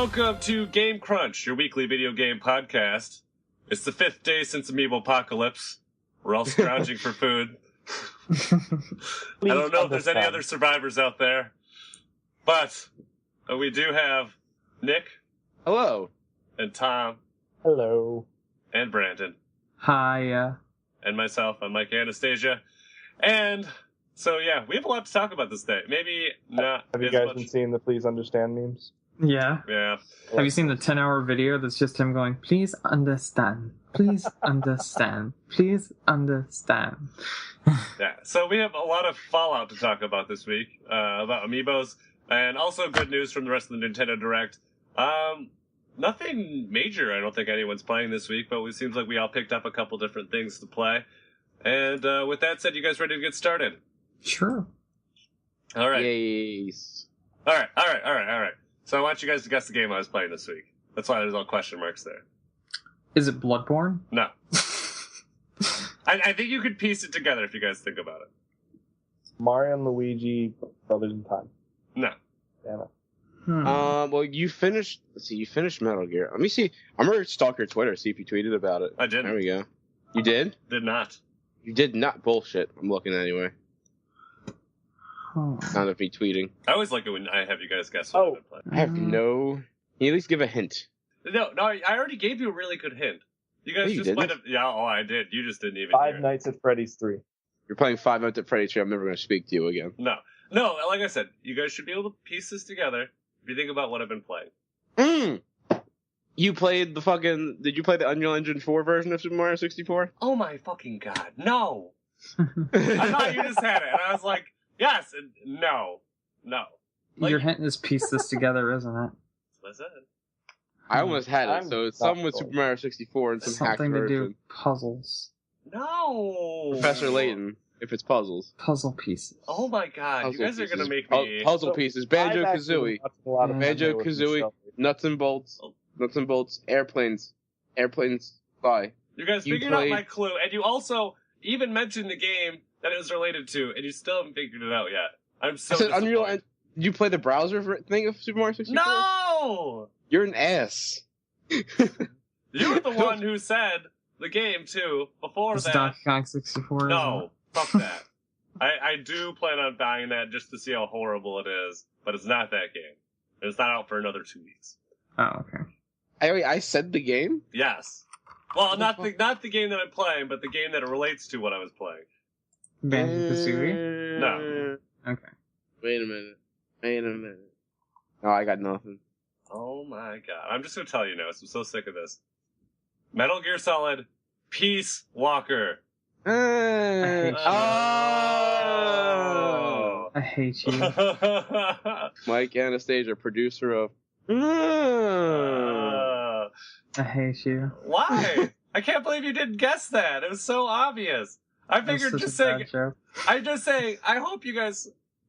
Welcome to Game Crunch, your weekly video game podcast. It's the 5th day since Amiibopocalypse. We're all scrounging for food. I don't know if there's any other survivors out there. But we do have Nick. Hello. And Tom. Hello. And Brandon. Hi. And myself, I'm Mike Anastasia. And so, yeah, we have a lot to talk about this day. Maybe not. Have you guys been seeing the Please Understand memes? Yeah. Yeah. Have you seen the 10-hour video that's just him going, please understand, please understand, please understand? Yeah, so we have a lot of fallout to talk about this week, about Amiibos, and also good news from the rest of the Nintendo Direct. Nothing major I don't think anyone's playing this week, but it seems like we all picked up a couple different things to play. And with that said, you guys ready to get started? Sure. All right. Yes. All right. So I want you guys to guess the game I was playing this week. That's why there's all question marks there. Is it Bloodborne? No. I think you could piece it together if you guys think about it. Mario and Luigi Brothers in Time. No. Damn it. Well, you finished. Let's see. You finished Metal Gear. Let me see. I'm gonna stalk your Twitter, see if you tweeted about it. I didn't. There we go. You did? Did not. You did not. Bullshit. I'm looking anyway. Sound of me tweeting. I always like it when I have you guys guess what I've been playing. I have no. Can you at least give a hint? No, I already gave you a really good hint. You guys you just might have. didn't? Yeah, I did. You just didn't even. Five hear it. Nights at Freddy's 3. You're playing 5 Nights at Freddy's 3. I'm never gonna speak to you again. No. Like I said, you guys should be able to piece this together if you think about what I've been playing. You played the fucking. Did you play the Unreal Engine 4 version of Super Mario 64? Oh my fucking god, no! I thought you just had it, and I was like, yes, and no. Like, your hint is piece this together, isn't it? That's it. I almost had it. I'm So it's not some with sure. Super Mario 64 and some hacked Something to do version. with puzzles. No! Professor Layton, if it's puzzles. Puzzle pieces. Oh my god, Puzzle you guys are pieces. gonna make me... Puzzle So, pieces. I've Banjo actually Kazooie. watched a lot of Banjo Nintendo with Kazooie. Michelle. Nuts and bolts. Nuts and bolts. Airplanes. Airplanes fly. You guys You figured out played- my clue, and you also even mentioned the game that it was related to, and you still haven't figured it out yet. I'm so I said Unreal. disappointed. Did you play the browser thing of Super Mario 64? No! You're an ass. You were the one who said the game, too, before It's that. Donkey Kong 64. No, fuck that. I do plan on buying that just to see how horrible it is, but it's not that game. And it's not out for another 2 weeks. Oh, okay. I said the game? Yes. Well, not the game that I'm playing, but the game that it relates to what I was playing. Banjo Kazooie? No. Okay. Wait a minute. No, I got nothing. Oh my god. I'm just gonna tell you now, I'm so sick of this. Metal Gear Solid Peace Walker. Oh! I hate you. Mike Anastasia, producer of. I hate you. Why? I can't believe you didn't guess that. It was so obvious. I That's figured such just a bad saying, joke. I just say, I hope you guys,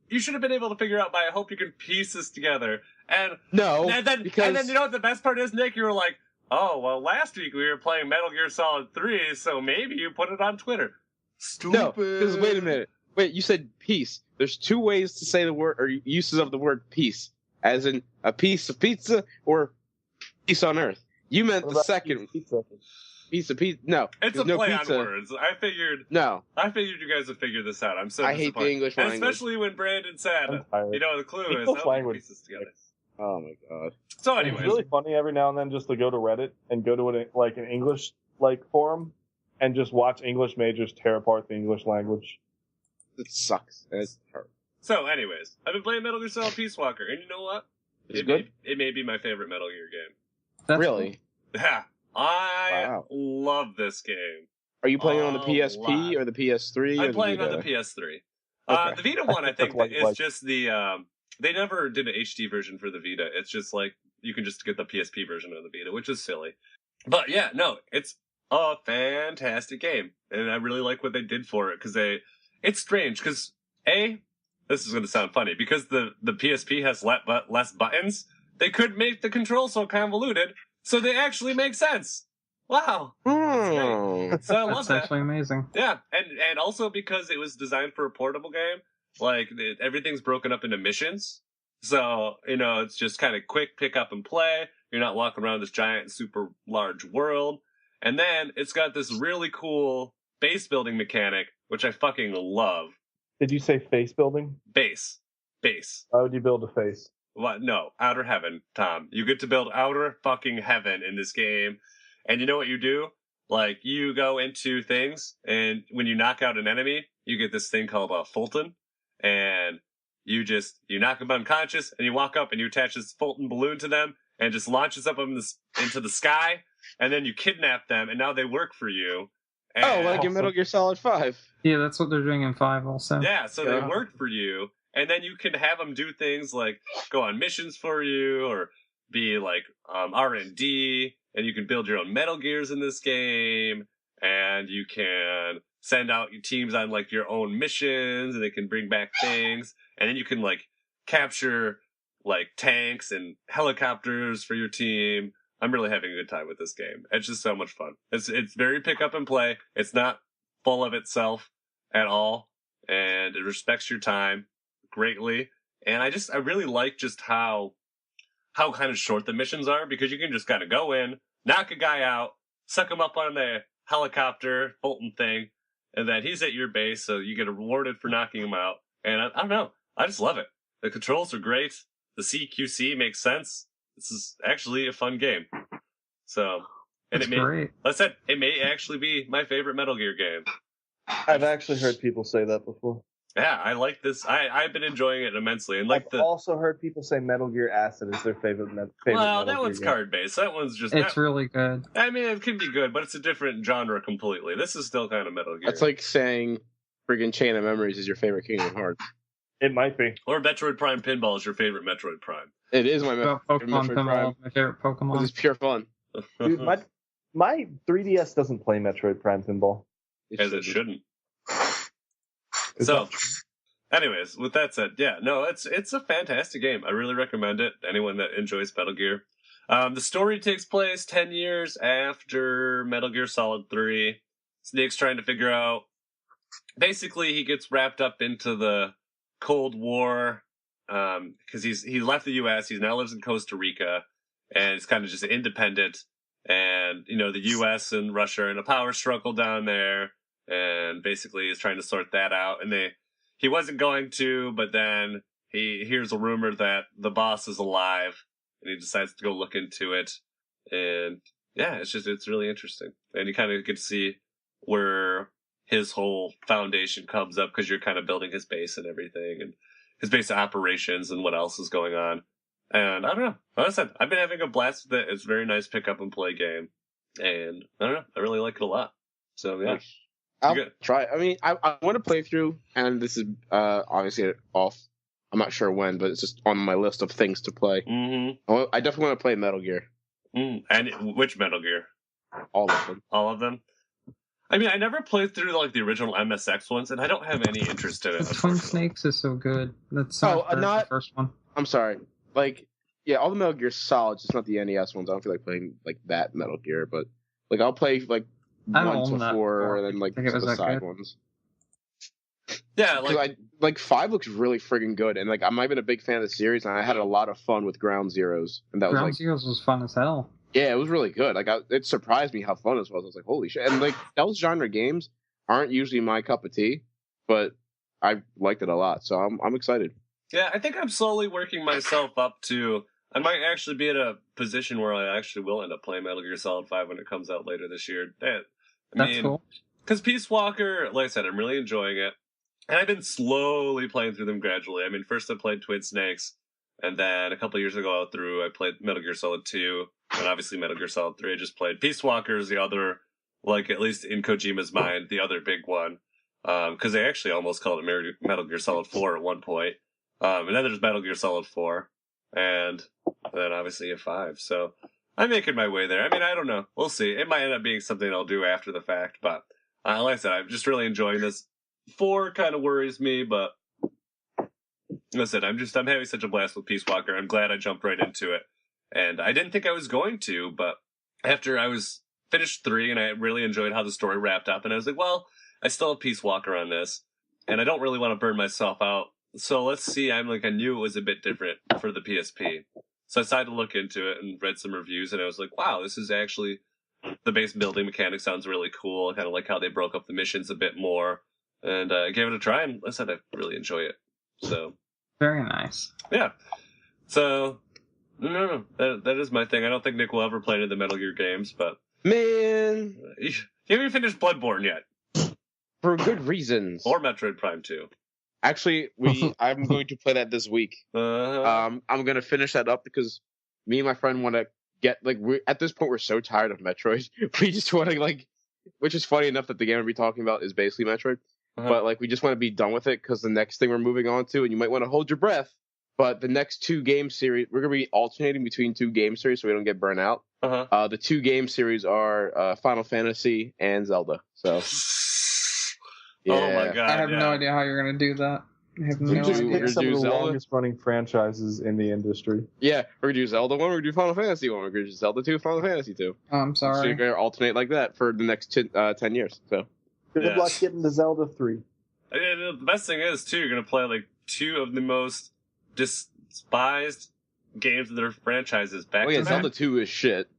you should have been able to figure out, but I hope you can piece this together. And No, then because you know what the best part is, Nick? You were like, oh, well, last week we were playing Metal Gear Solid 3, so maybe you put it on Twitter. Stupid. no, because wait a minute. Wait, you said peace. There's 2 ways to say the word or uses of the word peace, as in a piece of pizza or peace on earth. You meant What the about second pizza? piece of pizza. No, It's a there's no play pizza. on words. I figured No, you guys would figure this out. I'm so I hate disappointed. the English And language. especially when Brandon said, I'm tired. you know, the clue is, English I hope you can language. piece this together. Oh my god. So It's anyways, really funny every now and then just to go to Reddit and go to an English forum and just watch English majors tear apart the English language. It sucks. It's hard. So, anyways, I've been playing Metal Gear Solid Peace Walker, and you know what? Is it good? It may be my favorite Metal Gear game. That's Really? Yeah, I Wow. love this game. Are you playing on the A PSP lot. or the PS3? or I'm the playing on Vita? the PS3. Okay. The Vita one, I think, Like- is just the... they never did an HD version for the Vita. It's just like, you can just get the PSP version of the Vita, which is silly. But yeah, no, it's a fantastic game. And I really like what they did for it, because it's strange, because this is going to sound funny, because the PSP has less buttons, they could make the controls so convoluted, so they actually make sense. Wow. Oh. So I love That's that. actually amazing. Yeah, and also because it was designed for a portable game, like everything's broken up into missions. So, it's just kind of quick pick up and play. You're not walking around this giant, super large world. And then it's got this really cool base building mechanic, which I fucking love. Did you say face building? Base. How would you build a face? What? No, outer heaven, Tom. You get to build outer fucking heaven in this game. And you know what you do? Like, you go into things, and when you knock out an enemy, you get this thing called a Fulton. And you knock them unconscious, and you walk up and you attach this Fulton balloon to them, and it just launches up into the sky, and then you kidnap them, and now they work for you. And, like in Metal Gear Solid 5. Yeah, that's what they're doing in 5 also. Yeah, so they work for you, and then you can have them do things like go on missions for you, or be like R&D, and you can build your own Metal Gears in this game, and you can send out your teams on like your own missions, and they can bring back things, and then you can like capture like tanks and helicopters for your team. I'm really having a good time with this game. It's just so much fun. It's very pick up and play. It's not full of itself at all, and it respects your time greatly. And I really like just how kind of short the missions are, because you can just kind of go in, knock a guy out, suck him up on the helicopter Fulton thing, and then he's at your base, so you get rewarded for knocking him out. And I don't know, I just love it. The controls are great. The CQC makes sense. This is actually a fun game. So, and Great. Like I said, it may actually be my favorite Metal Gear game. I've actually heard people say that before. Yeah, I like this. I've been enjoying it immensely, and I've also heard people say Metal Gear Acid is their favorite. Well, Metal that Gear one's game. card based. That one's just. It's really good. I mean, it can be good, but it's a different genre completely. This is still kind of Metal Gear. That's like saying friggin' Chain of Memories is your favorite Kingdom Hearts. It might be. Or Metroid Prime Pinball is your favorite Metroid Prime. It is my Pokemon Metroid Pinball, Prime. my favorite Pokemon. It's pure fun. Dude, my 3DS doesn't play Metroid Prime Pinball. As it shouldn't. Is So, that true? anyways, with that said, yeah, no, it's a fantastic game. I really recommend it to anyone that enjoys Metal Gear. The story takes place 10 years after Metal Gear Solid 3. Snake's trying to figure out. Basically, he gets wrapped up into the Cold War because he left the U.S. He now lives in Costa Rica, and he's kind of just independent. And the U.S. and Russia are in a power struggle down there, and basically he's trying to sort that out. And he wasn't going to, but then he hears a rumor that the boss is alive, and he decides to go look into it. And yeah, it's really interesting, and you kind of get to see where his whole foundation comes up, because you're kind of building his base and everything, and his base of operations and what else is going on. And I don't know. Like I said, I've been having a blast with it. It's a very nice pick up and play game. And I don't know. I really like it a lot. So yeah. I'll try. I mean, I want to play through, and this is obviously off. I'm not sure when, but it's just on my list of things to play. Mm-hmm. I definitely want to play Metal Gear. And which Metal Gear? All of them. All of them? I mean, I never played through like the original MSX ones, and I don't have any interest in it. The Twin Snakes is so good. That's the first one. I'm sorry. Like, yeah, all the Metal Gear Solid, just not the NES ones. I don't feel like playing like that Metal Gear, but like I'll play like 1 to 4, and then like the side ones. Yeah, like 5 looks really friggin' good, and like I'm not even a big fan of the series, and I had a lot of fun with Ground Zeroes, and that Ground Zeroes was fun as hell. Yeah, it was really good. Like it surprised me how fun it was. I was like, holy shit! And like those genre games aren't usually my cup of tea, but I liked it a lot, so I'm excited. Yeah, I think I'm slowly working myself up to. I might actually be at a position where I actually will end up playing Metal Gear Solid 5 when it comes out later this year. That's cool. Because Peace Walker, like I said, I'm really enjoying it. And I've been slowly playing through them gradually. I mean, first I played Twin Snakes, and then a couple of years ago I played Metal Gear Solid 2, and obviously Metal Gear Solid 3 I just played. Peace Walker is the other, like at least in Kojima's mind, the other big one. Because they actually almost called it Metal Gear Solid 4 at one point. And then there's Metal Gear Solid 4, and then obviously you have 5. So I'm making my way there. I mean, I don't know. We'll see. It might end up being something I'll do after the fact, but like I said, I'm just really enjoying this. 4 kind of worries me, but listen, I'm having such a blast with Peace Walker. I'm glad I jumped right into it. And I didn't think I was going to, but after I was finished 3 and I really enjoyed how the story wrapped up, and I was like, well, I still have Peace Walker on this, and I don't really want to burn myself out so let's see. I knew it was a bit different for the PSP. So I decided to look into it and read some reviews, and I was like, wow, this is actually, the base building mechanic sounds really cool. I kind of like how they broke up the missions a bit more. And I gave it a try, and I said I really enjoy it. So Very nice. yeah. So no, that is my thing. I don't think Nick will ever play any of the Metal Gear games, but Man, you haven't even finished Bloodborne yet, for good reasons. or Metroid Prime 2. Actually, I'm going to play that this week. I'm going to finish that up because me and my friend want to get we at this point we're so tired of Metroid. We just want to which is funny enough that the game we'll be talking about is basically Metroid. But we just want to be done with it because the next thing we're moving on to, and you might want to hold your breath, but the next 2 game series, we're going to be alternating between 2 game series so we don't get burnt out. The 2 game series are Final Fantasy and Zelda. So, yeah. Oh my god! I have no idea how you're going to do that. I have no We're Just idea. pick some of the Zelda? longest running franchises in the industry. Yeah, we're going to do Zelda 1, we're going to do Final Fantasy 1, we're going to do Zelda 2, Final Fantasy 2. I'm So you're sorry. going to alternate like that for the next 10 years. So. Good Yeah. luck getting to Zelda 3. The best thing is, too, you're going to play 2 of the most despised games of their franchises back Oh yeah, to back. Zelda 2 is shit.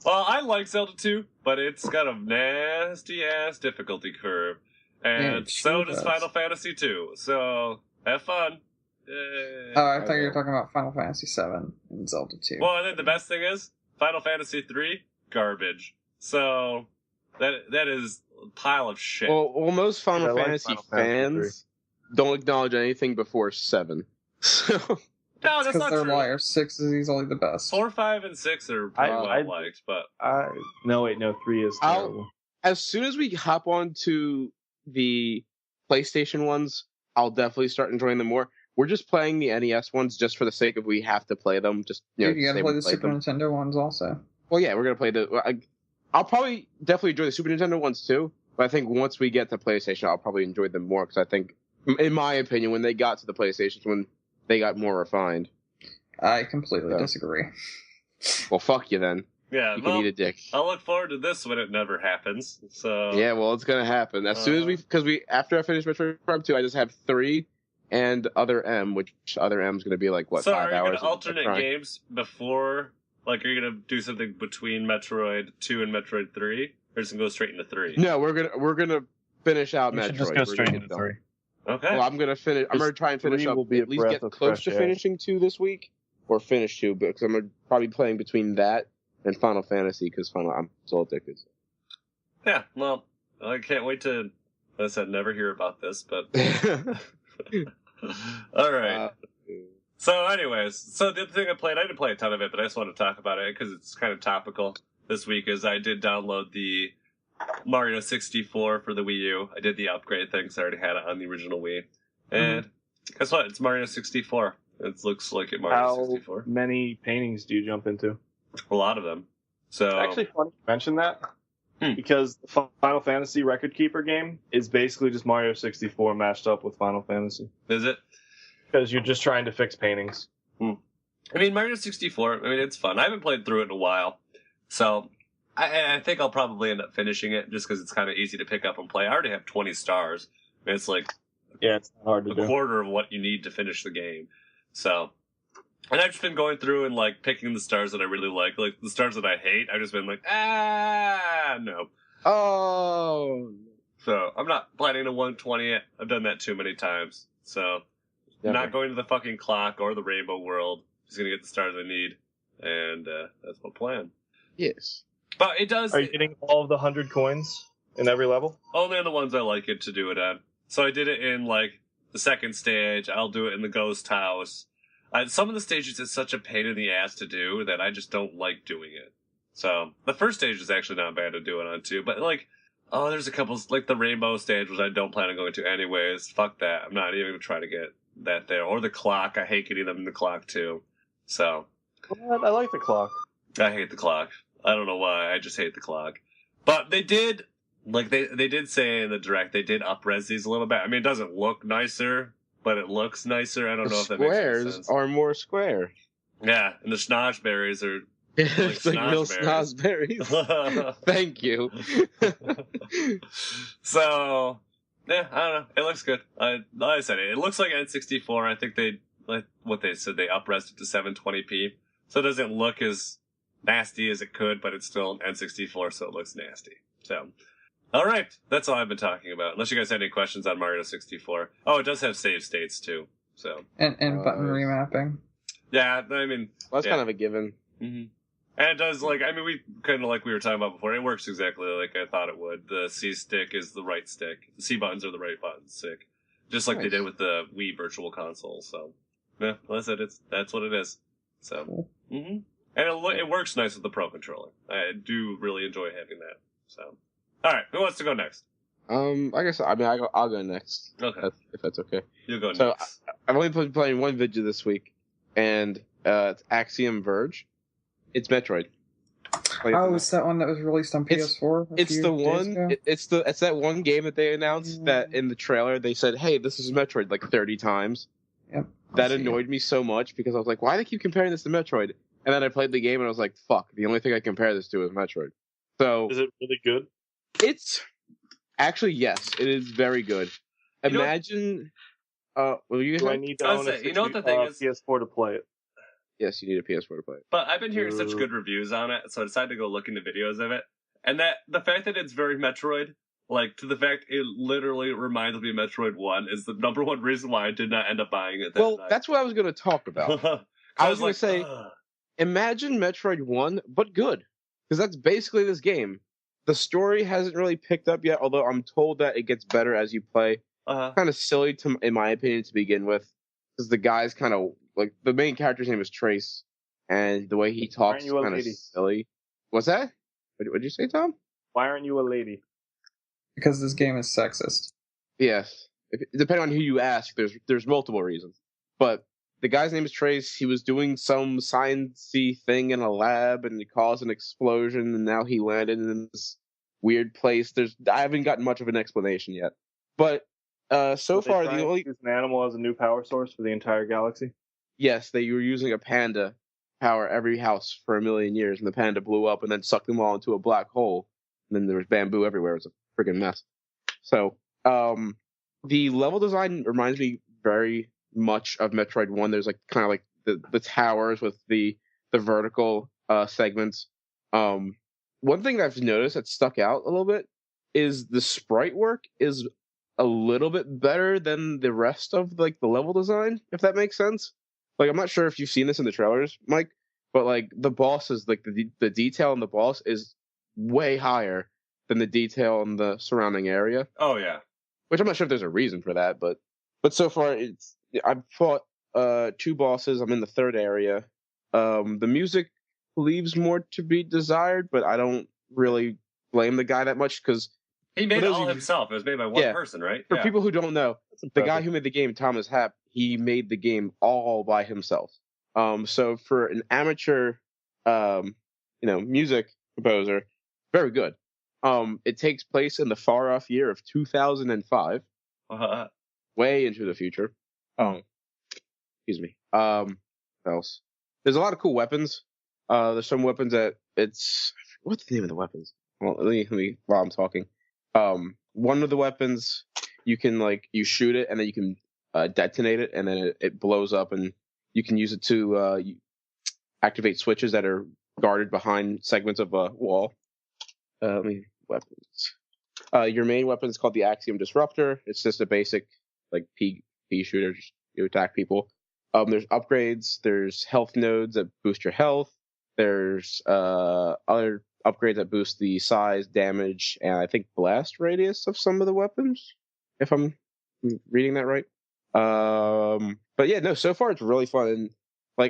Well, I like Zelda 2, but it's got a nasty-ass difficulty curve. And Yeah, it so sure does does. Final Fantasy 2. So, have fun. Oh, I thought you were talking about Final Fantasy 7 and Zelda 2. Well, and then the best thing is, Final Fantasy 3, garbage. So, that is a pile of shit. Well, most Final I like Fantasy Final Fantasy fans don't acknowledge anything before 7. So, no, that's because not they're true. liars. 6 is easily the best. 4, 5, and 6 are pretty well liked, but... No, wait, no, 3 is I'll- terrible. as soon as we hop onto the PlayStation ones, I'll definitely start enjoying them more. We're just playing the NES ones just for the sake of we have to play them. Just Dude, you say gotta we play the played Super them. Nintendo ones also. Well, yeah, we're gonna play I'll probably definitely enjoy the Super Nintendo ones too. But I think once we get to PlayStation, I'll probably enjoy them more because I think, in my opinion, when they got to the PlayStation, when they got more refined. I completely Yeah. disagree. Well, fuck you then. Yeah, You can eat a dick. I'll look forward to this when it never happens. So Yeah, well, it's gonna happen as soon as after I finish Metroid Prime 2, I just have 3 and Other M, which Other M is gonna be like So 5 are you hours. going to of alternate trying. games before? Are you going to do something between Metroid 2 and Metroid 3? Or just going to go straight into 3? No, we're gonna finish out We Metroid. should just go We're straight gonna into get 3. Okay. Well, I'm gonna finish. I'm gonna try and finish 3 up. will be a At least breath get of close to fresh air. finishing 2 this week, or finish 2, because I'm gonna probably playing between that and Final Fantasy because I'm so addicted. Yeah, well, I can't wait to, as I said, never hear about this, but... Alright. So anyways, so the other thing I didn't play a ton of it, but I just want to talk about it because it's kind of topical this week, is I did download the Mario 64 for the Wii U. I did the upgrade thing because I already had it on the original Wii. And guess what? It's Mario 64. It looks like it Mario How 64. many paintings do you jump into? A lot of them. So It's actually funny you mention that Hmm. because the Final Fantasy Record Keeper game is basically just Mario 64 mashed up with Final Fantasy is it? because you're just trying to fix paintings. I mean, Mario 64, it's fun. I haven't played through it in a while. So I think I'll probably end up finishing it just because it's kind of easy to pick up and play. I already have 20 stars. It's like Yeah, it's not hard to a do. quarter of what you need to finish the game. So, and I've just been going through and picking the stars that I really like the stars that I hate. I've just been no. Oh. So I'm not planning to 120 it. I've done that too many times. So not going to the fucking clock or the rainbow world. Just gonna get the stars I need, and that's my plan. Yes. But it does Are you getting all of the 100 coins in every level? only on the ones I like it to do it on. So I did it in the second stage. I'll do it in the ghost house. Some of the stages is such a pain in the ass to do that I just don't like doing it. So the first stage is actually not bad to do it on too. But there's a couple the rainbow stage, which I don't plan on going to anyways. Fuck that. I'm not even gonna try to get that there. Or the clock. I hate getting them in the clock too. So What? I like the clock. I hate the clock. I don't know why. I just hate the clock. But they did, they did say in the direct, they did up-res these a little bit. I mean, it doesn't look nicer, but it looks nicer. I don't know if that makes any Squares sense. are more square. Yeah, and the schnozberries are... It's like real snozberries. snozberries. Thank you. So, Yeah, I don't know. It looks good. Like I said, it looks like N64. I think they, like what they said, they up-resed it to 720p. So it doesn't look as nasty as it could, but it's still an N64, so it looks nasty. So, alright. That's all I've been talking about. Unless you guys had any questions on Mario 64. Oh, it does have save states, too. So. And button remapping. Yeah, I mean. Well, that's kind of a given. Mm-hmm. And it does, like, I mean, we kind of like we were talking about before, it works exactly like I thought it would. The C stick is the right stick. The C buttons are the right buttons stick. Just like they did with the Wii Virtual Console, so. Yeah, like I said, that's what it is. So. Cool. Mm-hmm. And it works nice with the Pro Controller. I do really enjoy having that, so. Alright, who wants to go next? I guess, I mean, I'll go next. Okay. If that's okay. You'll go So, next. I've only been playing one video this week, and it's Axiom Verge. It's Metroid. It's that one that was released on PS4. It's the one. It's that one game that they announced that in the trailer they said, "Hey, this is Metroid," like 30 times. Yep. That annoyed me so much because I was like, "Why do they keep comparing this to Metroid?" And then I played the game and I was like, "Fuck!" The only thing I compare this to is Metroid. So is it really good? It's actually yes, it is very good. Imagine. Will you? Do I need to own you know what the thing is? PS4 to play it? Yes, you need a PS4 to play it. But I've been hearing such good reviews on it, so I decided to go look into videos of it. And that the fact that it's very Metroid, like to the fact it literally reminds me of Metroid 1, is the number one reason why I did not end up buying it. That's what I was going to talk about. I was going to say, imagine Metroid 1, but good. Because that's basically this game. The story hasn't really picked up yet, although I'm told that it gets better as you play. Kind of silly, in my opinion, to begin with. Because the guy's kind of, like, the main character's name is Trace, and the way he talks is kind of silly. What's that? What did you say, Tom? Why aren't you a lady? Because this game is sexist. Yes. Depending on who you ask, there's multiple reasons. But the guy's name is Trace. He was doing some science-y thing in a lab, and it caused an explosion, and now he landed in this weird place. I haven't gotten much of an explanation yet. But so far, the only use an animal as a new power source for the entire galaxy. Yes, they were using a panda to power every house for 1 million years, and the panda blew up and then sucked them all into a black hole. And then there was bamboo everywhere. It was a friggin' mess. So, the level design reminds me very much of Metroid 1. There's like kind of like the towers with the vertical segments. One thing that I've noticed that stuck out a little bit is the sprite work is a little bit better than the rest of like the level design, if that makes sense. Like, I'm not sure if you've seen this in the trailers, Mike, but like the bosses, like the detail on the boss is way higher than the detail in the surrounding area. Oh yeah. Which I'm not sure if there's a reason for that, but so far I've fought 2 bosses. I'm in the 3rd area. The music leaves more to be desired, but I don't really blame the guy that much because he made it all himself. It was made by one person, right? For people who don't know, the guy who made the game, Thomas Happ, he made the game all by himself. So for an amateur, music composer, very good. It takes place in the far off year of 2005, way into the future. Excuse me. What else? There's a lot of cool weapons. There's some weapons that what's the name of the weapons? Well, let me while I'm talking. One of the weapons, you can you shoot it and then you can detonate it and then it blows up and you can use it to activate switches that are guarded behind segments of a wall. Weapons. Your main weapon is called the Axiom Disruptor. It's just a basic P shooter. You attack people. There's upgrades. There's health nodes that boost your health. There's other upgrades that boost the size, damage, and I think blast radius of some of the weapons, if I'm reading that right. But yeah, no, so far it's really fun. And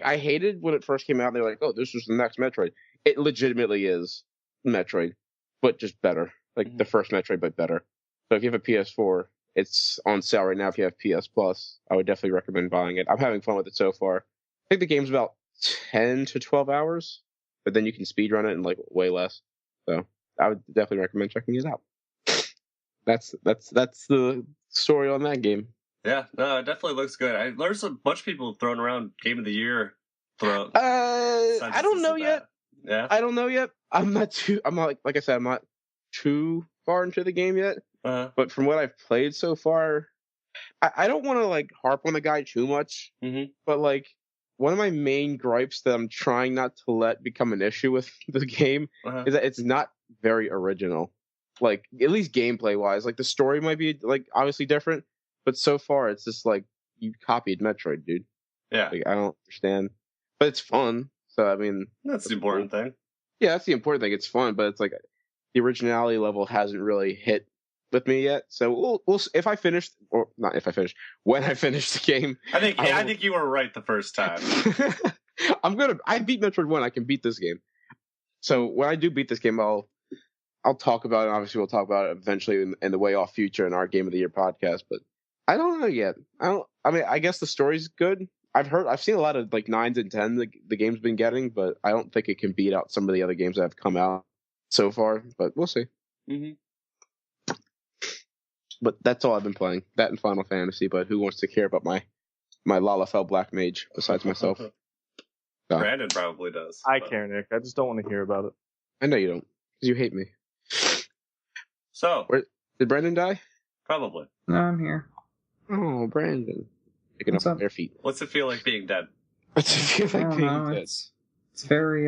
I hated when it first came out. They're like, "Oh, this was the next Metroid." It legitimately is Metroid, but just better. The first Metroid, but better. So if you have a PS4, it's on sale right now. If you have PS Plus, I would definitely recommend buying it. I'm having fun with it so far. I think the game's about 10 to 12 hours, but then you can speedrun it in way less. So I would definitely recommend checking it out. That's the story on that game. Yeah, no, it definitely looks good. There's a bunch of people throwing around Game of the Year. I don't know yet. Yeah, I don't know yet. I'm not, like I said, I'm not too far into the game yet. But from what I've played so far, I don't want to like harp on the guy too much. But like one of my main gripes that I'm trying not to let become an issue with the game is that it's not very original. Like at least gameplay wise, like the story might be like obviously different, but so far it's just like you copied Metroid, dude. Yeah, like, I don't understand, but it's fun. So I mean, that's the important thing. Yeah, that's the important thing. It's fun, but it's like the originality level hasn't really hit with me yet. So we'll if I finish, or not if I finish, when I finish the game. I think you were right the first time. I beat Metroid 1. I can beat this game. So when I do beat this game, I'll talk about it. Obviously, we'll talk about it eventually in the Way Off Future in our Game of the Year podcast. But I don't know yet. I mean, I guess the story's good. I've seen a lot of like 9s and 10s the game's been getting, but I don't think it can beat out some of the other games that have come out so far. But we'll see. But that's all I've been playing. That and Final Fantasy. But who wants to care about my Lalafell Black Mage besides myself? Brandon probably does. I care, Nick. I just don't want to hear about it. I know you don't, because you hate me. So, did Brandon die? Probably. No, I'm here. Oh, Brandon. Picking up bare feet. What's it feel like being dead? What's it feel like being dead? It's very,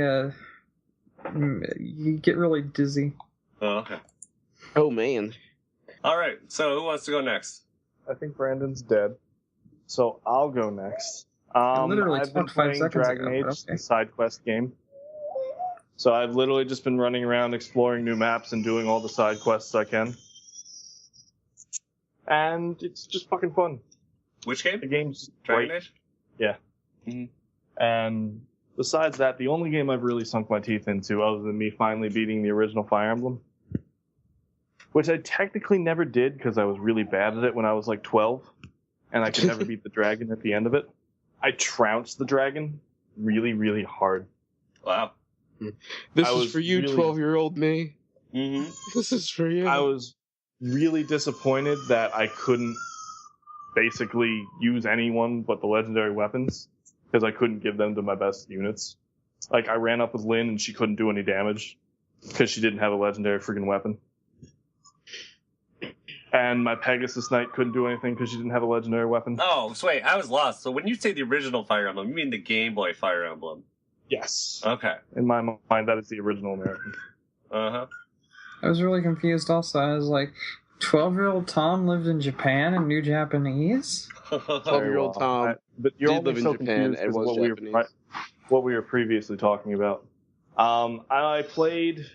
you get really dizzy. Oh, okay. Oh, man. All right, so who wants to go next? I think Brandon's dead, so I'll go next. Literally I've been 5 playing seconds Dragon ago, Age, okay. the side quest game. So I've literally just been running around exploring new maps and doing all the side quests I can. And it's just fucking fun. Which game? The game's Dragon great. Age? Yeah. And besides that, the only game I've really sunk my teeth into, other than me finally beating the original Fire Emblem, which I technically never did because I was really bad at it when I was like 12, and I could never beat the dragon at the end of it. I trounced the dragon really, really hard. Wow. This is for you, 12-year-old me. This is for you. I was really disappointed that I couldn't basically use anyone but the legendary weapons, because I couldn't give them to my best units. Like, I ran up with Lynn and she couldn't do any damage because she didn't have a legendary freaking weapon. And my Pegasus Knight couldn't do anything because she didn't have a legendary weapon. Oh, so wait, I was lost. So when you say the original Fire Emblem, you mean the Game Boy Fire Emblem? Yes. Okay. In my mind, that is the original American. I was really confused also. I was like, 12-year-old Tom lived in Japan and knew Japanese? 12-year-old Tom but you're did live in Japan and was Japanese. What we were previously talking about. I played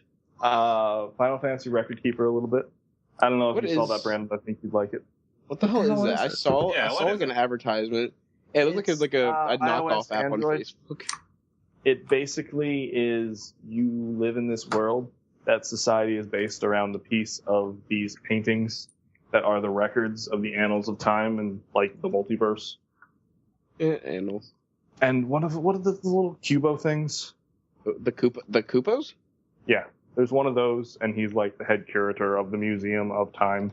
Final Fantasy Record Keeper a little bit. I don't know if you saw that, Brandon. I think you'd like it. What the hell is that? I saw like an advertisement. Yeah, it looked like it was like a knockoff app on Facebook. It basically is you live in this world that society is based around the piece of these paintings that are the records of the annals of time and like the multiverse. Yeah, annals. And what are the little Cubo things? The Coupos? Yeah. There's one of those, and he's like the head curator of the Museum of Time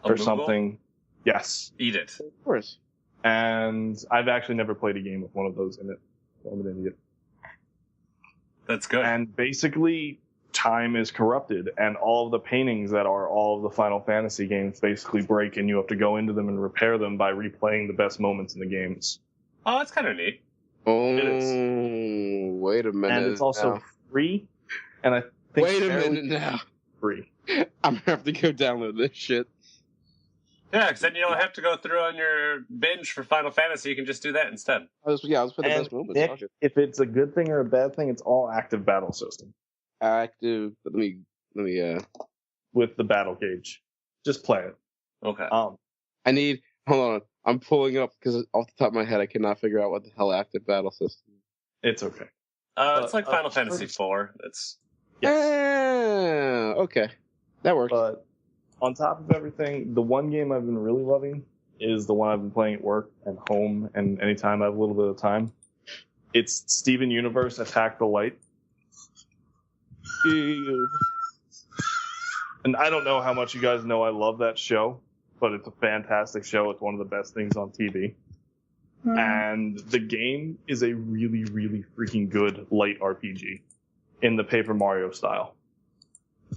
or something. Yes. Eat it. Of course. And I've actually never played a game with one of those in it. So I'm an idiot. That's good. And basically, time is corrupted, and all of the paintings that are all of the Final Fantasy games basically break, and you have to go into them and repair them by replaying the best moments in the games. Oh, that's kind of neat. Oh, it is. Wait a minute. And it's also free, and I think wait a minute now. Free. I'm gonna have to go download this shit. Yeah, because then you don't have to go through on your binge for Final Fantasy. You can just do that instead. I was putting the best moments. Nick, if it's a good thing or a bad thing, it's all active battle system. Active. Let me. With the battle gauge, just play it. Okay. I need. Hold on. I'm pulling it up because off the top of my head, I cannot figure out what the hell active battle system is. It's okay. It's like Final Fantasy IV. It's okay, that works. But on top of everything, the one game I've been really loving is the one I've been playing at work and home and anytime I have a little bit of time. It's Steven Universe Attack the Light. And I don't know how much you guys know I love that show, but it's a fantastic show. It's one of the best things on TV. And the game is a really, really freaking good light RPG in the Paper Mario style.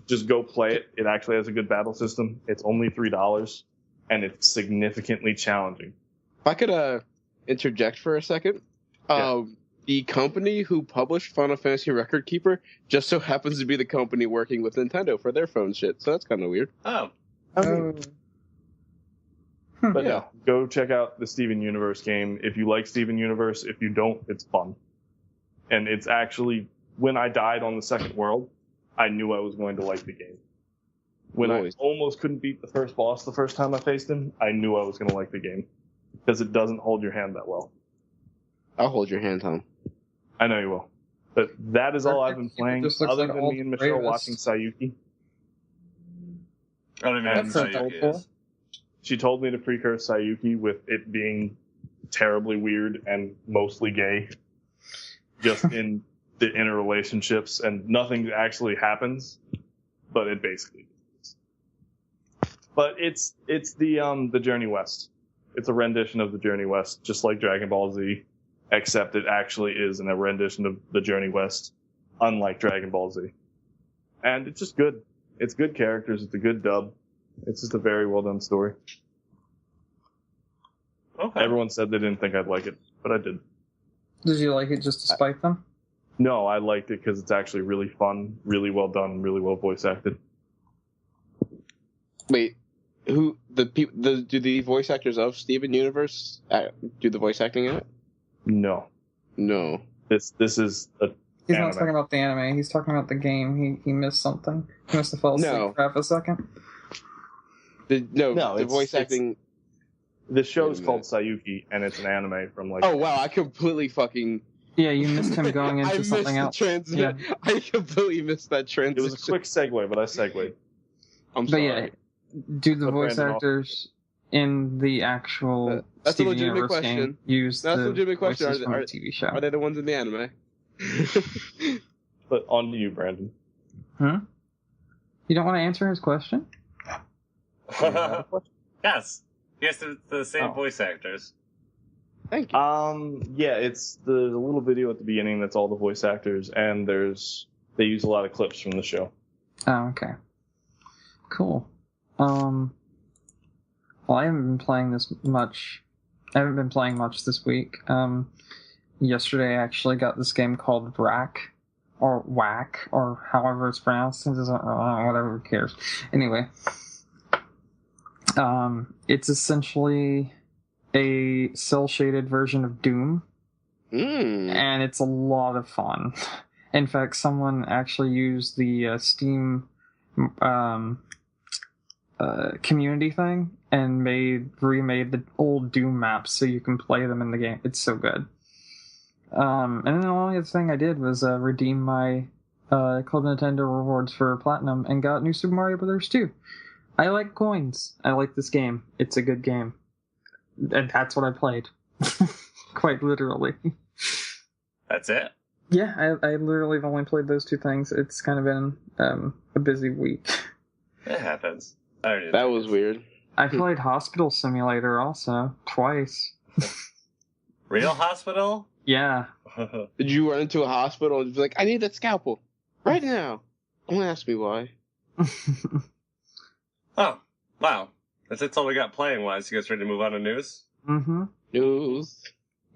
just go play it. It actually has a good battle system. It's only $3, and it's significantly challenging. If I could interject for a second, the company who published Final Fantasy Record Keeper just so happens to be the company working with Nintendo for their phone shit, so that's kind of weird. Oh. But yeah, go check out the Steven Universe game. If you like Steven Universe, if you don't, it's fun. And it's actually, when I died on the second world, I knew I was going to like the game. When I almost couldn't beat the first boss the first time I faced him, I knew I was going to like the game. Because it doesn't hold your hand that well. I'll hold your hand, Tom. I know you will. But that is all I've been playing, other like than me and Michelle watching Sayuki. I don't even know who Sayuki is. She told me to pre-curse Sayuki with it being terribly weird and mostly gay. Just in the inner relationships, and nothing actually happens, but it basically is. But it's the Journey West. It's a rendition of the Journey West, just like Dragon Ball Z, except it actually is a rendition of the Journey West, unlike Dragon Ball Z. And it's just good. It's good characters. It's a good dub. It's just a very well done story. Okay. Everyone said they didn't think I'd like it, but I did. Did you like it just to spite them? No, I liked it because it's actually really fun, really well done, really well voice acted. Wait, do the voice actors of Steven Universe do the voice acting in it? No. This is a. He's anime. not talking about the anime. He's talking about the game. He missed something. He must have fell asleep for half a second. The voice acting. The show's called Sayuki, and it's an anime from like. Oh wow! I completely fucking. Yeah, you missed him going into something else. Yeah. I completely missed that transition. It was a quick segue, but I segued. I'm sorry. But yeah, do the voice actors in the actual that's Steven a legitimate Universe question. game use that's the a legitimate question. voices from the TV show? Are they the ones in the anime? But on to you, Brandon. You don't want to answer his question? Yes. Yes, they're the same voice actors. Thank you. Yeah, there's a little video at the beginning that's all the voice actors, and they use a lot of clips from the show. Oh, okay. Cool. Well, I haven't been playing much this week. Yesterday I actually got this game called Whack, or however it's pronounced. It doesn't whatever, who cares. Anyway. It's essentially a cel-shaded version of Doom, and it's a lot of fun. In fact, someone actually used the Steam community thing and remade the old Doom maps so you can play them in the game. It's so good. And then the only other thing I did was redeem my Club Nintendo rewards for Platinum and got New Super Mario Bros. 2. I like coins. I like this game. It's a good game. And that's what I played. Quite literally. That's it? Yeah, I literally have only played those two things. It's kind of been a busy week. It happens. That was weird. I played Hospital Simulator also, twice. Real hospital? Yeah. Did you run into a hospital and be like, I need that scalpel right now? Don't ask me why. Oh, wow. That's all we got playing-wise. You guys ready to move on to news? Mm-hmm. News.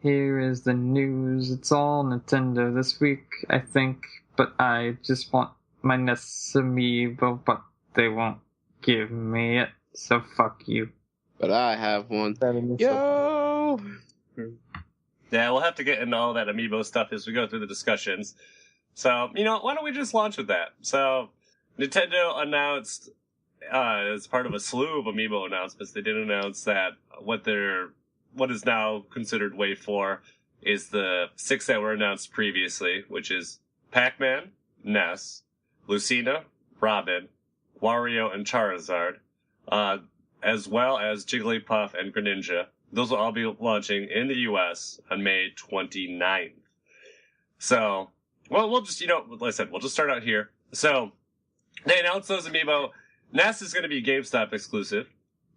Here is the news. It's all Nintendo this week, I think, but I just want my NES Amiibo, but they won't give me it, so fuck you. But I have one. Yo! Yeah, we'll have to get into all that Amiibo stuff as we go through the discussions. So, why don't we just launch with that? So, Nintendo announced, as part of a slew of Amiibo announcements, they did announce that what is now considered Wave 4 is the 6 that were announced previously, which is Pac-Man, Ness, Lucina, Robin, Wario, and Charizard, as well as Jigglypuff and Greninja. Those will all be launching in the US on May 29th. So, well, we'll just, like I said, we'll just start out here. So, they announced those Amiibo. Ness is going to be GameStop exclusive.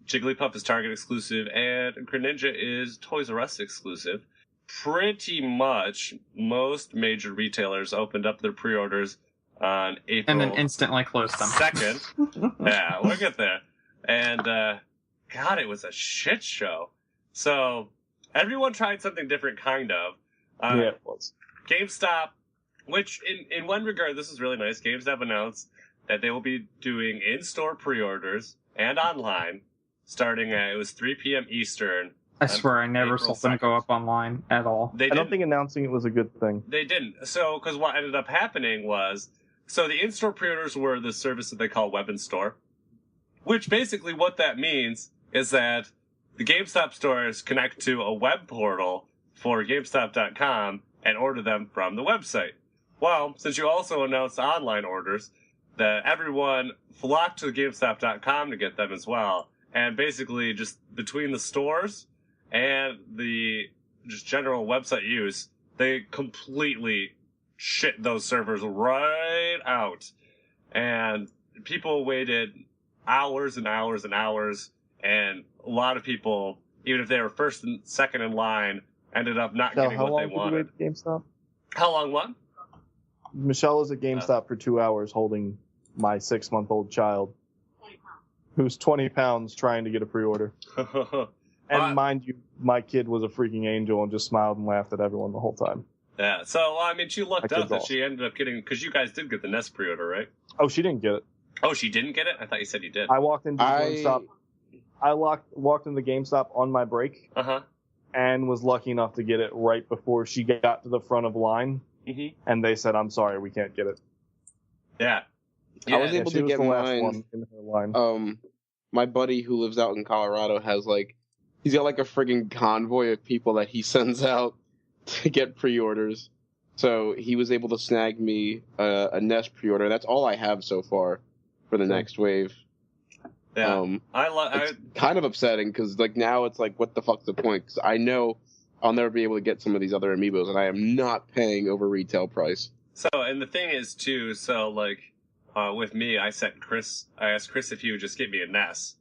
Jigglypuff is Target exclusive, and Greninja is Toys R Us exclusive. Pretty much most major retailers opened up their pre-orders on April And then instantly closed them. 2nd. Yeah, we'll get there. And, God, it was a shit show. So, everyone tried something different, kind of. Yeah, it was. GameStop, which in one regard, this is really nice. GameStop announced that they will be doing in-store pre-orders and online starting at, it was 3 p.m. Eastern. I swear I never saw them go up online at all. I don't think announcing it was a good thing. They didn't. So, because what ended up happening was, so the in-store pre-orders were the service that they call Web in Store, which basically what that means is that the GameStop stores connect to a web portal for GameStop.com and order them from the website. Well, since you also announced online orders, that everyone flocked to GameStop.com to get them as well. And basically, just between the stores and the just general website use, they completely shit those servers right out. And people waited hours and hours and hours, and a lot of people, even if they were first and second in line, ended up not getting what they wanted. How long did you wait at GameStop? How long what? Michelle was at GameStop for 2 hours holding my 6-month-old child, who's 20 pounds, trying to get a pre-order. And mind you, my kid was a freaking angel and just smiled and laughed at everyone the whole time. Yeah, so, I mean, she lucked out that she ended up getting, because you guys did get the NES pre-order, right? Oh, she didn't get it. Oh, she didn't get it? I thought you said you did. I walked into GameStop. I walked into GameStop on my break. And was lucky enough to get it right before she got to the front of line. Mm-hmm. And they said, I'm sorry, we can't get it. Yeah. I was able to get the last mine. one in her line. My buddy who lives out in Colorado has he's got a friggin' convoy of people that he sends out to get pre-orders. So he was able to snag me a NES pre-order. That's all I have so far for the next wave. Yeah, it's kind of upsetting because now it's what the fuck's the point? Because I know I'll never be able to get some of these other Amiibos, and I am not paying over retail price. So, and the thing is too, with me, I asked Chris if he would just get me a NES,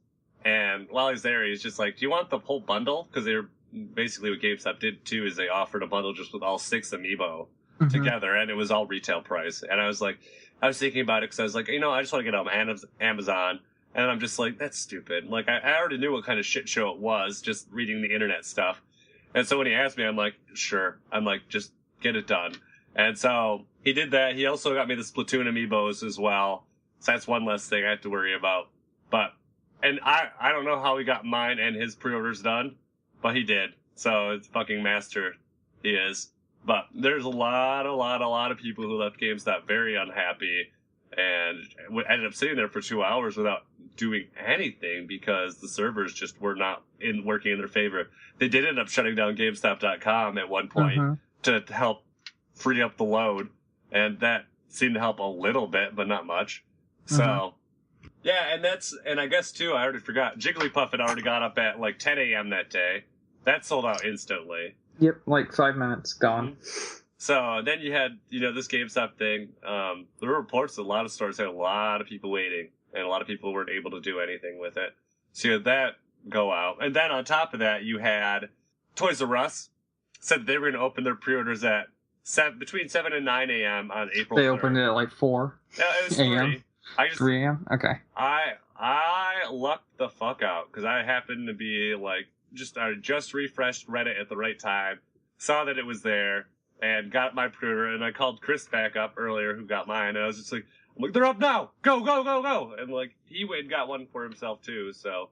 and while he's there, he's just like, "Do you want the whole bundle?" Because they're basically what GameStop did too is they offered a bundle just with all 6 Amiibo together, and it was all retail price. And I was thinking about it because I was like, I just want to get it on Amazon. And I'm just like, that's stupid. I already knew what kind of shit show it was, just reading the internet stuff. And so when he asked me, I'm like, sure. I'm like, just get it done. And so he did that. He also got me the Splatoon Amiibos as well. So that's one less thing I have to worry about. And I don't know how he got mine and his pre-orders done, but he did. So it's fucking master. He is. But there's a lot of people who left GameStop very unhappy and ended up sitting there for 2 hours without doing anything because the servers just were not working in their favor. They did end up shutting down GameStop.com at one point to help free up the load, and that seemed to help a little bit, but not much. So, yeah, and I guess too, I already forgot, Jigglypuff had already got up at 10 a.m. that day. That sold out instantly. Yep, 5 minutes, gone. So then you had, this GameStop thing. There were reports that a lot of stores had a lot of people waiting, and a lot of people weren't able to do anything with it. So you had that go out. And then on top of that, you had Toys R Us said that they were going to open their pre-orders at between 7 and 9 a.m. on April 3rd. They opened it at 4 Yeah, it was 3. 3 a.m.? Okay. I lucked the fuck out, because I happened to be, I just refreshed Reddit at the right time, saw that it was there, and got my pre-order, and I called Chris back up earlier, who got mine, and I was just like, they're up now! Go, go, go, go! And, he went and got one for himself, too, so...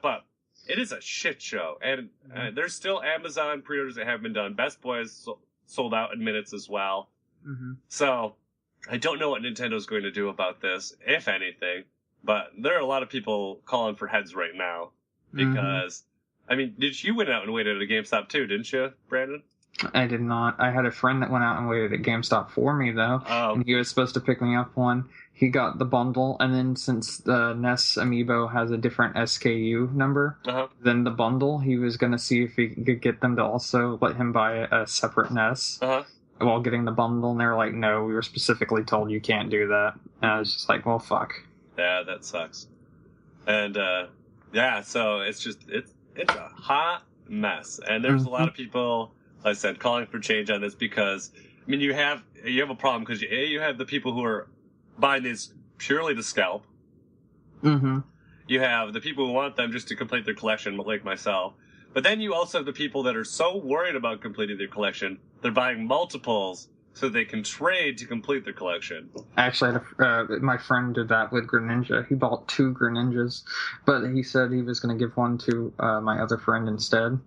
but it is a shit show, and there's still Amazon pre-orders that haven't been done. Best Boy is sold out in minutes as well. So, I don't know what Nintendo's going to do about this, if anything, but there are a lot of people calling for heads right now, because... I mean, you went out and waited at a GameStop, too, didn't you, Brandon? I did not. I had a friend that went out and waited at GameStop for me, though. Oh. And he was supposed to pick me up one. He got the bundle, and then since the NES Amiibo has a different SKU number than the bundle, he was going to see if he could get them to also let him buy a separate NES while getting the bundle. And they were like, no, we were specifically told you can't do that. And I was just like, well, fuck. Yeah, that sucks. And, so it's a hot mess. And there's a lot of people, like I said, calling for change on this because I mean, you have a problem because you have the people who are buying these purely to scalp. Mm-hmm. You have the people who want them just to complete their collection, like myself. But then you also have the people that are so worried about completing their collection, they're buying multiples so they can trade to complete their collection. Actually, my friend did that with Greninja. He bought 2 Greninjas, but he said he was going to give one to my other friend instead,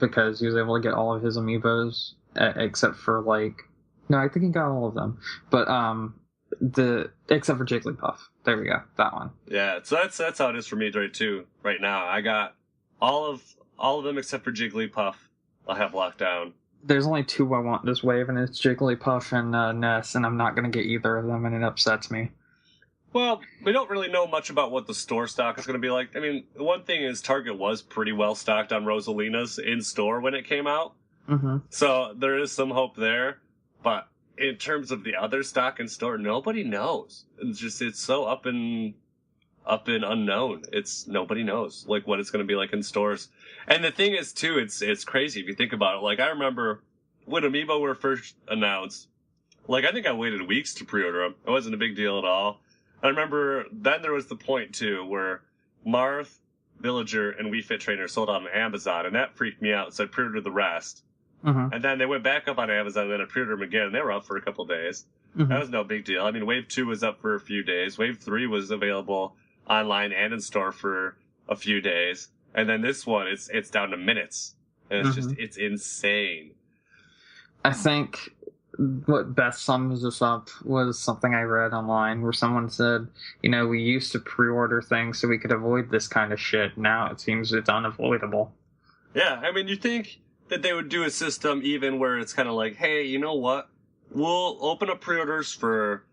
because he was able to get all of his amiibos, except for, no, I think he got all of them, but except for Jigglypuff. There we go, that one. Yeah, so that's how it is for me right now. I got all of them except for Jigglypuff. I'll have locked down. There's only 2 I want this wave, and it's Jigglypuff and Ness, and I'm not going to get either of them, and it upsets me. Well, we don't really know much about what the store stock is going to be like. I mean, one thing is Target was pretty well stocked on Rosalina's in store when it came out. Mm-hmm. So there is some hope there. But in terms of the other stock in store, nobody knows. It's so up in unknown. Nobody knows what it's going to be like in stores. And the thing is too, it's crazy if you think about it. I remember when Amiibo were first announced, I think I waited weeks to pre-order them. It wasn't a big deal at all. I remember then there was the point too where Marth, Villager, and Wii Fit Trainer sold on Amazon, and that freaked me out, so I pre-ordered the rest. Mm-hmm. And then they went back up on Amazon, and then I pre-ordered them again, and they were up for a couple days. Mm-hmm. That was no big deal. I mean, Wave 2 was up for a few days. Wave 3 was available online and in store for a few days. And then this one, it's down to minutes. And it's it's insane. I think what best sums this up was something I read online where someone said, we used to pre-order things so we could avoid this kind of shit. Now it seems it's unavoidable. Yeah, I mean, you think that they would do a system even where it's kind of like, hey, you know what? We'll open up pre-orders for,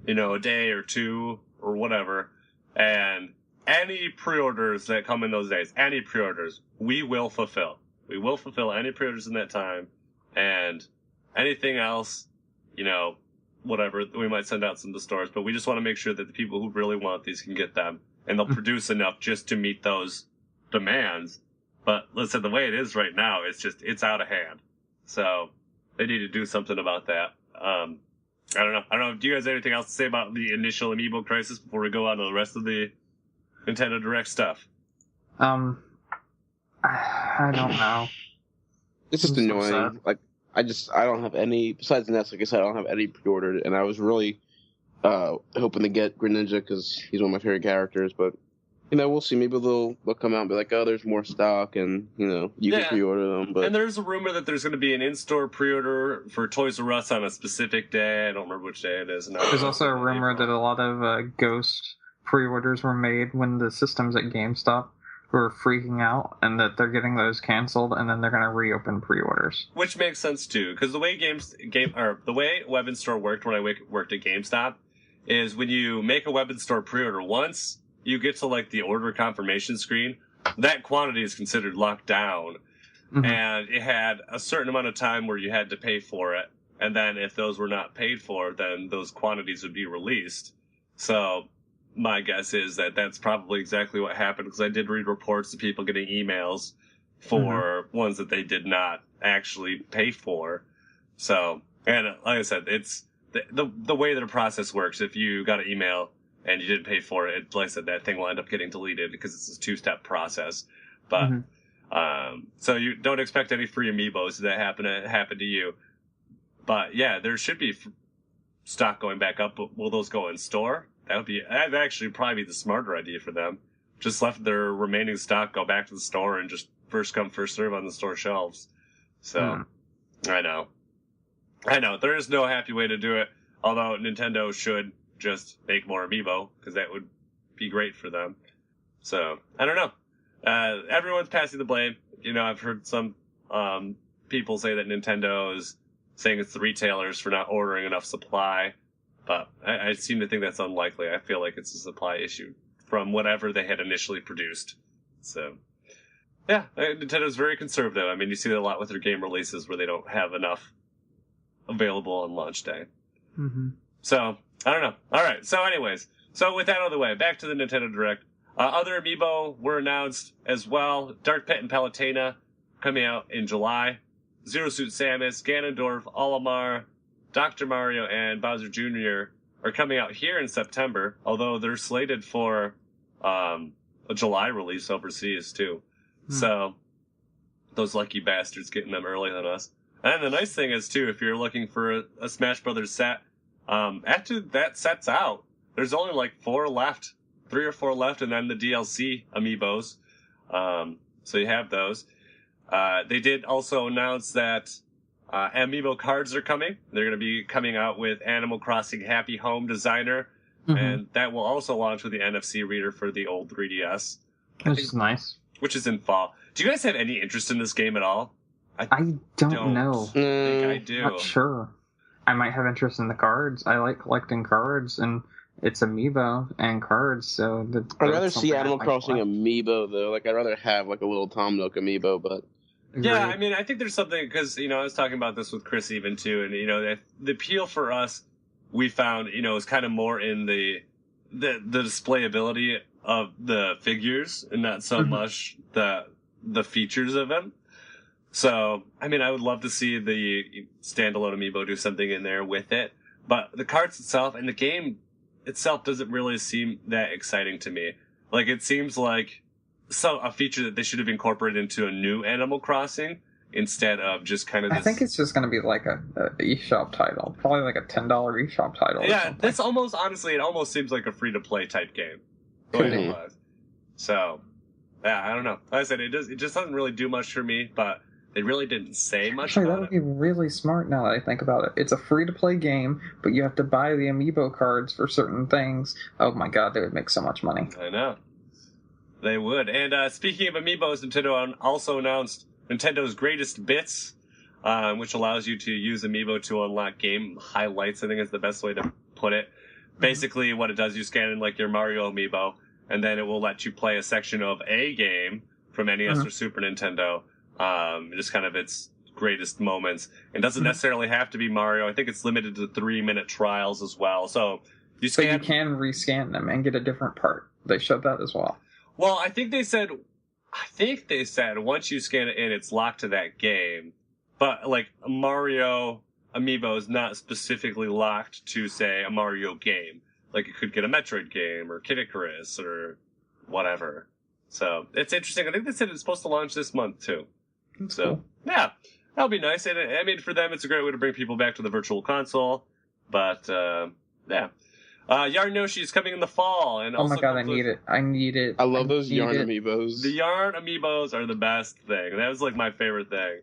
a day or 2 or whatever. And any pre-orders that come in those days, any pre-orders, we will fulfill. We will fulfill any pre-orders in that time. And anything else, whatever, we might send out some to stores. But we just want to make sure that the people who really want these can get them. And they'll produce enough just to meet those demands. But listen, the way it is right now, it's out of hand. So they need to do something about that. I don't know. Do you guys have anything else to say about the initial Amiibo crisis before we go on to the rest of the Nintendo Direct stuff? I don't know. It's just annoying. I don't have any, besides Ness, like I said, I don't have any pre-ordered, and I was really hoping to get Greninja because he's one of my favorite characters, but we'll see. Maybe they'll come out and be like, oh, there's more stock, and you can pre-order them. But and there's a rumor that there's going to be an in-store pre-order for Toys R Us on a specific day. I don't remember which day it is. There's also a rumor that a lot of Ghost pre-orders were made when the systems at GameStop were freaking out, and that they're getting those canceled, and then they're going to reopen pre-orders. Which makes sense too, because the way the way Web in Store worked when I worked at GameStop is when you make a Web in Store pre-order once, you get to the order confirmation screen, that quantity is considered locked down. Mm-hmm. And it had a certain amount of time where you had to pay for it. And then if those were not paid for, then those quantities would be released. So my guess is that that's probably exactly what happened, because I did read reports of people getting emails for ones that they did not actually pay for. So, and like I said, it's the way that a process works. If you got an email and you didn't pay for it, like I said, that thing will end up getting deleted because it's a 2-step process. But, so you don't expect any free Amiibos that happen to you. But yeah, there should be stock going back up, but will those go in store? That'd actually probably be the smarter idea for them. Just let their remaining stock go back to the store and just first come, first serve on the store shelves. So, I know. There is no happy way to do it, although Nintendo should just make more Amiibo, because that would be great for them. So, I don't know. Everyone's passing the blame. I've heard some people say that Nintendo is saying it's the retailers for not ordering enough supply, but I seem to think that's unlikely. I feel like it's a supply issue from whatever they had initially produced. So, yeah, Nintendo's very conservative. I mean, you see that a lot with their game releases where they don't have enough available on launch day. Mm-hmm. So, I don't know. All right. So, anyways, with that out of the way, back to the Nintendo Direct. Other Amiibo were announced as well. Dark Pit and Palutena coming out in July. Zero Suit Samus, Ganondorf, Olimar, Dr. Mario, and Bowser Jr. are coming out here in September, although they're slated for a July release overseas, too. So, those lucky bastards getting them earlier than us. And the nice thing is, too, if you're looking for a Smash Brothers set, after that set's out, there's only like 3 or 4 left, and then the DLC amiibos. So you have those. They did also announce that Amiibo cards are coming. They're going to be coming out with Animal Crossing Happy Home Designer, and that will also launch with the NFC reader for the old 3DS. Which is nice. Which is in fall. Do you guys have any interest in this game at all? I don't know. I think I do. Not sure. I might have interest in the cards. I like collecting cards, and it's Amiibo and cards, so... I'd rather see Animal Crossing Amiibo, though. Like, I'd rather have, like, a little Tom Nook Amiibo, but... Yeah, I mean, I think there's something, because, I was talking about this with Chris even, too, and, the appeal for us, we found, is kind of more in the displayability of the figures, and not so much the features of them. So, I mean, I would love to see the standalone Amiibo do something in there with it, but the cards itself and the game itself doesn't really seem that exciting to me. Like, it seems like a feature that they should have incorporated into a new Animal Crossing instead of just kind of this... I think it's just going to be like a eShop title. Probably like a $10 eShop title. Yeah, that's almost, honestly, it almost seems like a free-to-play type game. So, yeah, I don't know. Like I said, it just doesn't really do much for me, but they really didn't say much about it. That would be really smart now that I think about it. It's a free-to-play game, but you have to buy the Amiibo cards for certain things. Oh my god, they would make so much money. I know. They would. And speaking of Amiibos, Nintendo also announced Nintendo's Greatest Bits, which allows you to use Amiibo to unlock game highlights, I think is the best way to put it. Basically, what it does, you scan in like your Mario Amiibo, and then it will let you play a section of a game from NES or Super Nintendo. Just kind of its greatest moments. It doesn't necessarily have to be Mario. I think it's limited to 3-minute trials as well. So you can rescan them and get a different part. They showed that as well. Well, I think they said once you scan it in, it's locked to that game. But like Mario Amiibo is not specifically locked to, say, a Mario game. Like it could get a Metroid game or Kid Icarus or whatever. So it's interesting. I think they said it's supposed to launch this month too. That's so cool. Yeah, that'll be nice. And I mean, for them, it's a great way to bring people back to the Virtual Console. But yeah, Yarn Yoshi is coming in the fall, and oh my god, I need it! I need it! I love those Yarn Amiibos. The Yarn Amiibos are the best thing. That was like my favorite thing.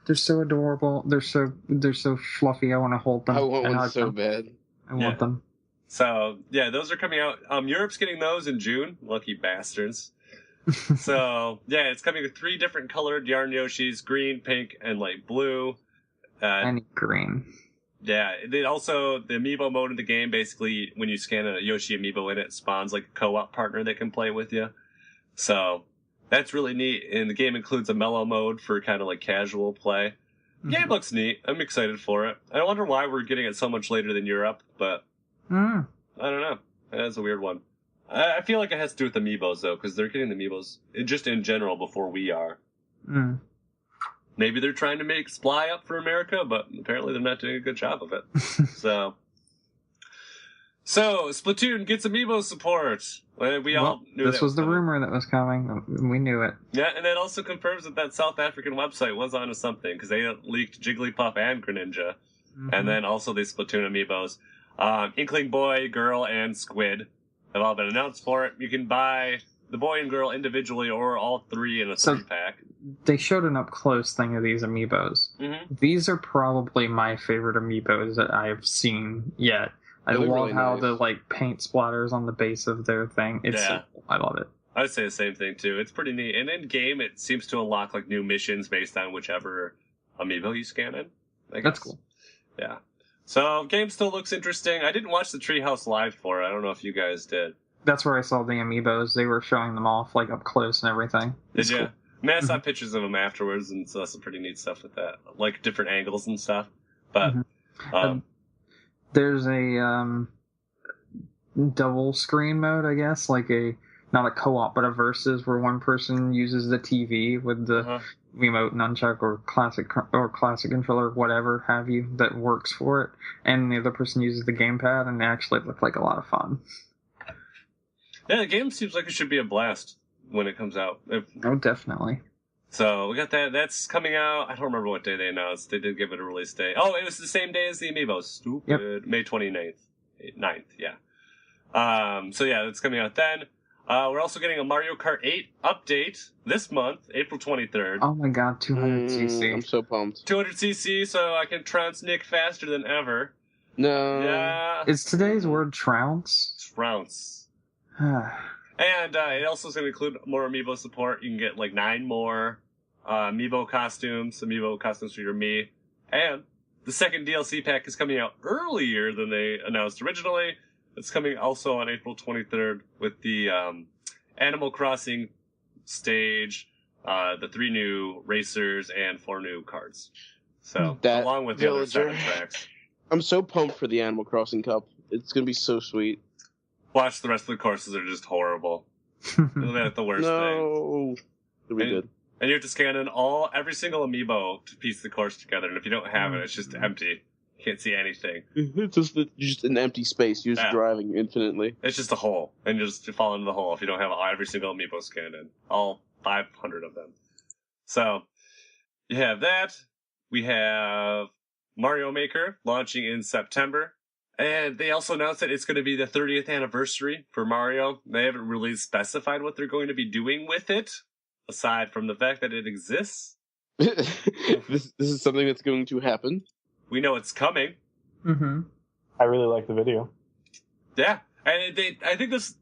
They're so adorable. They're so fluffy. I want to hold them. I want one so bad. I want them. So yeah, those are coming out. Europe's getting those in June. Lucky bastards. So yeah, it's coming with 3 different colored Yarn Yoshis: green, pink, and light blue. And green. Yeah, the Amiibo mode in the game, basically when you scan a Yoshi Amiibo in it, spawns like a co-op partner that can play with you. So that's really neat. And the game includes a mellow mode for kind of like casual play. Game looks neat. I'm excited for it. I wonder why we're getting it so much later than Europe, but I don't know. That's a weird one. I feel like it has to do with Amiibos, though, because they're getting the Amiibos just in general before we are. Maybe they're trying to make Sply up for America, but apparently they're not doing a good job of it. So Splatoon gets Amiibo support. We all knew this was the rumor that was coming. We knew it. Yeah, and it also confirms that South African website was onto something, because they leaked Jigglypuff and Greninja. And then also the Splatoon Amiibos. Inkling Boy, Girl, and Squid have all been announced for it. You can buy the boy and girl individually or all 3 in a 3-pack. They showed an up-close thing of these Amiibos. These are probably my favorite Amiibos that I've seen yet. I love really how the paint splatters on the base of their thing. I love it. I would say the same thing too. It's pretty neat. And in game, it seems to unlock new missions based on whichever Amiibo you scan in. That's cool. Yeah. So game still looks interesting. I didn't watch the Treehouse Live for it. I don't know if you guys did. That's where I saw the Amiibos. They were showing them off up close and everything. Did you? Cool. I mean, I saw pictures of them afterwards, and saw some pretty neat stuff with that, different angles and stuff. But there's a double screen mode, I guess, not a co-op, but a versus where one person uses the TV with the remote nunchuck or classic controller, whatever have you, that works for it, and the other person uses the gamepad, and they actually look like a lot of fun. Yeah, the game seems like it should be a blast when it comes out. Oh, definitely. So we got that. That's coming out. I don't remember what day they announced. They did give it a release date. Oh, it was the same day as the Amiibo. Stupid. Yep. May 29th. 9th, yeah. So yeah, it's coming out then. We're also getting a Mario Kart 8 update this month, April 23rd. Oh my god, 200cc. I'm so pumped. 200cc, so I can trounce Nick faster than ever. No. Yeah. Is today's word trounce? Trounce. And it also is going to include more Amiibo support. You can get like 9 more Amiibo costumes for your Mii. And the second DLC pack is coming out earlier than they announced originally. It's coming also on April 23rd with the Animal Crossing stage, the 3 new racers, and 4 new cards. So, along with the other 7 tracks. I'm so pumped for the Animal Crossing Cup. It's going to be so sweet. Watch the rest of the courses are just horrible. That's the worst thing. No. It'll be good. And you have to scan in every single Amiibo to piece the course together. And if you don't have it, it's just empty. You can't see anything. It's just an empty space. You're just driving infinitely. It's just a hole. And you just fall into the hole if you don't have every single Amiibo scanned in. All 500 of them. So, you have that. We have Mario Maker launching in September. And they also announced that it's going to be the 30th anniversary for Mario. They haven't really specified what they're going to be doing with it, aside from the fact that it exists. This is something that's going to happen. We know it's coming. Mm-hmm. I really like the video. Yeah. And I think is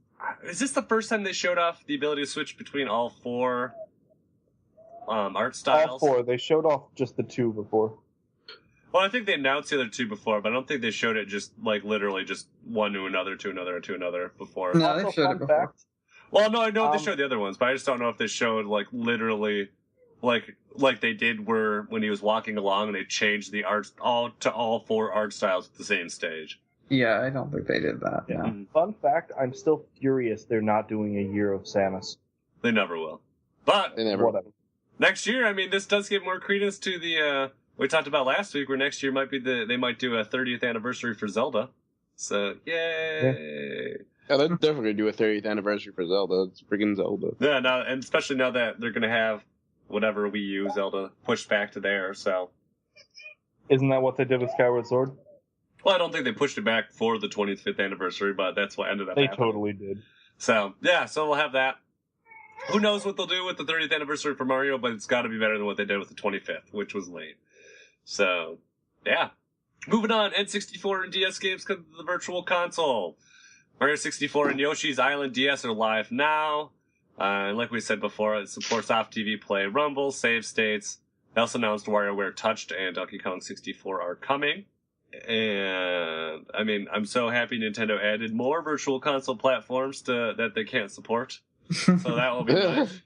this the first time they showed off the ability to switch between all 4 art styles? All 4. They showed off just the 2 before. Well, I think they announced the other 2 before, but I don't think they showed it just, like, literally just one to another, to another, to another before. No, they showed it before. Well, no, I know they showed the other ones, but I just don't know if they showed, like, literally, like they did when he was walking along and they changed the art to all 4 art styles at the same stage. Yeah, I don't think they did that. Yeah. Mm-hmm. Fun fact, I'm still furious they're not doing a Year of Samus. They never will. But, whatever. Next year, I mean, this does give more credence to the, we talked about last week, where next year they might do a 30th anniversary for Zelda. So, yay! Yeah, they're definitely going to do a 30th anniversary for Zelda. It's freaking Zelda. Yeah, and especially now that they're going to have whatever Wii U Zelda pushed back to there, so. Isn't that what they did with Skyward Sword? Well, I don't think they pushed it back for the 25th anniversary, but that's what ended up happening. They totally did. So, yeah, so we'll have that. Who knows what they'll do with the 30th anniversary for Mario, but it's got to be better than what they did with the 25th, which was late. So, yeah. Moving on, N64 and DS games come to the Virtual Console. Mario 64 and Yoshi's Island DS are live now. And like we said before, it supports off-TV play, Rumble, save states. They also announced WarioWare Touched and Donkey Kong 64 are coming. And, I mean, I'm so happy Nintendo added more Virtual Console platforms that they can't support. So that will be nice.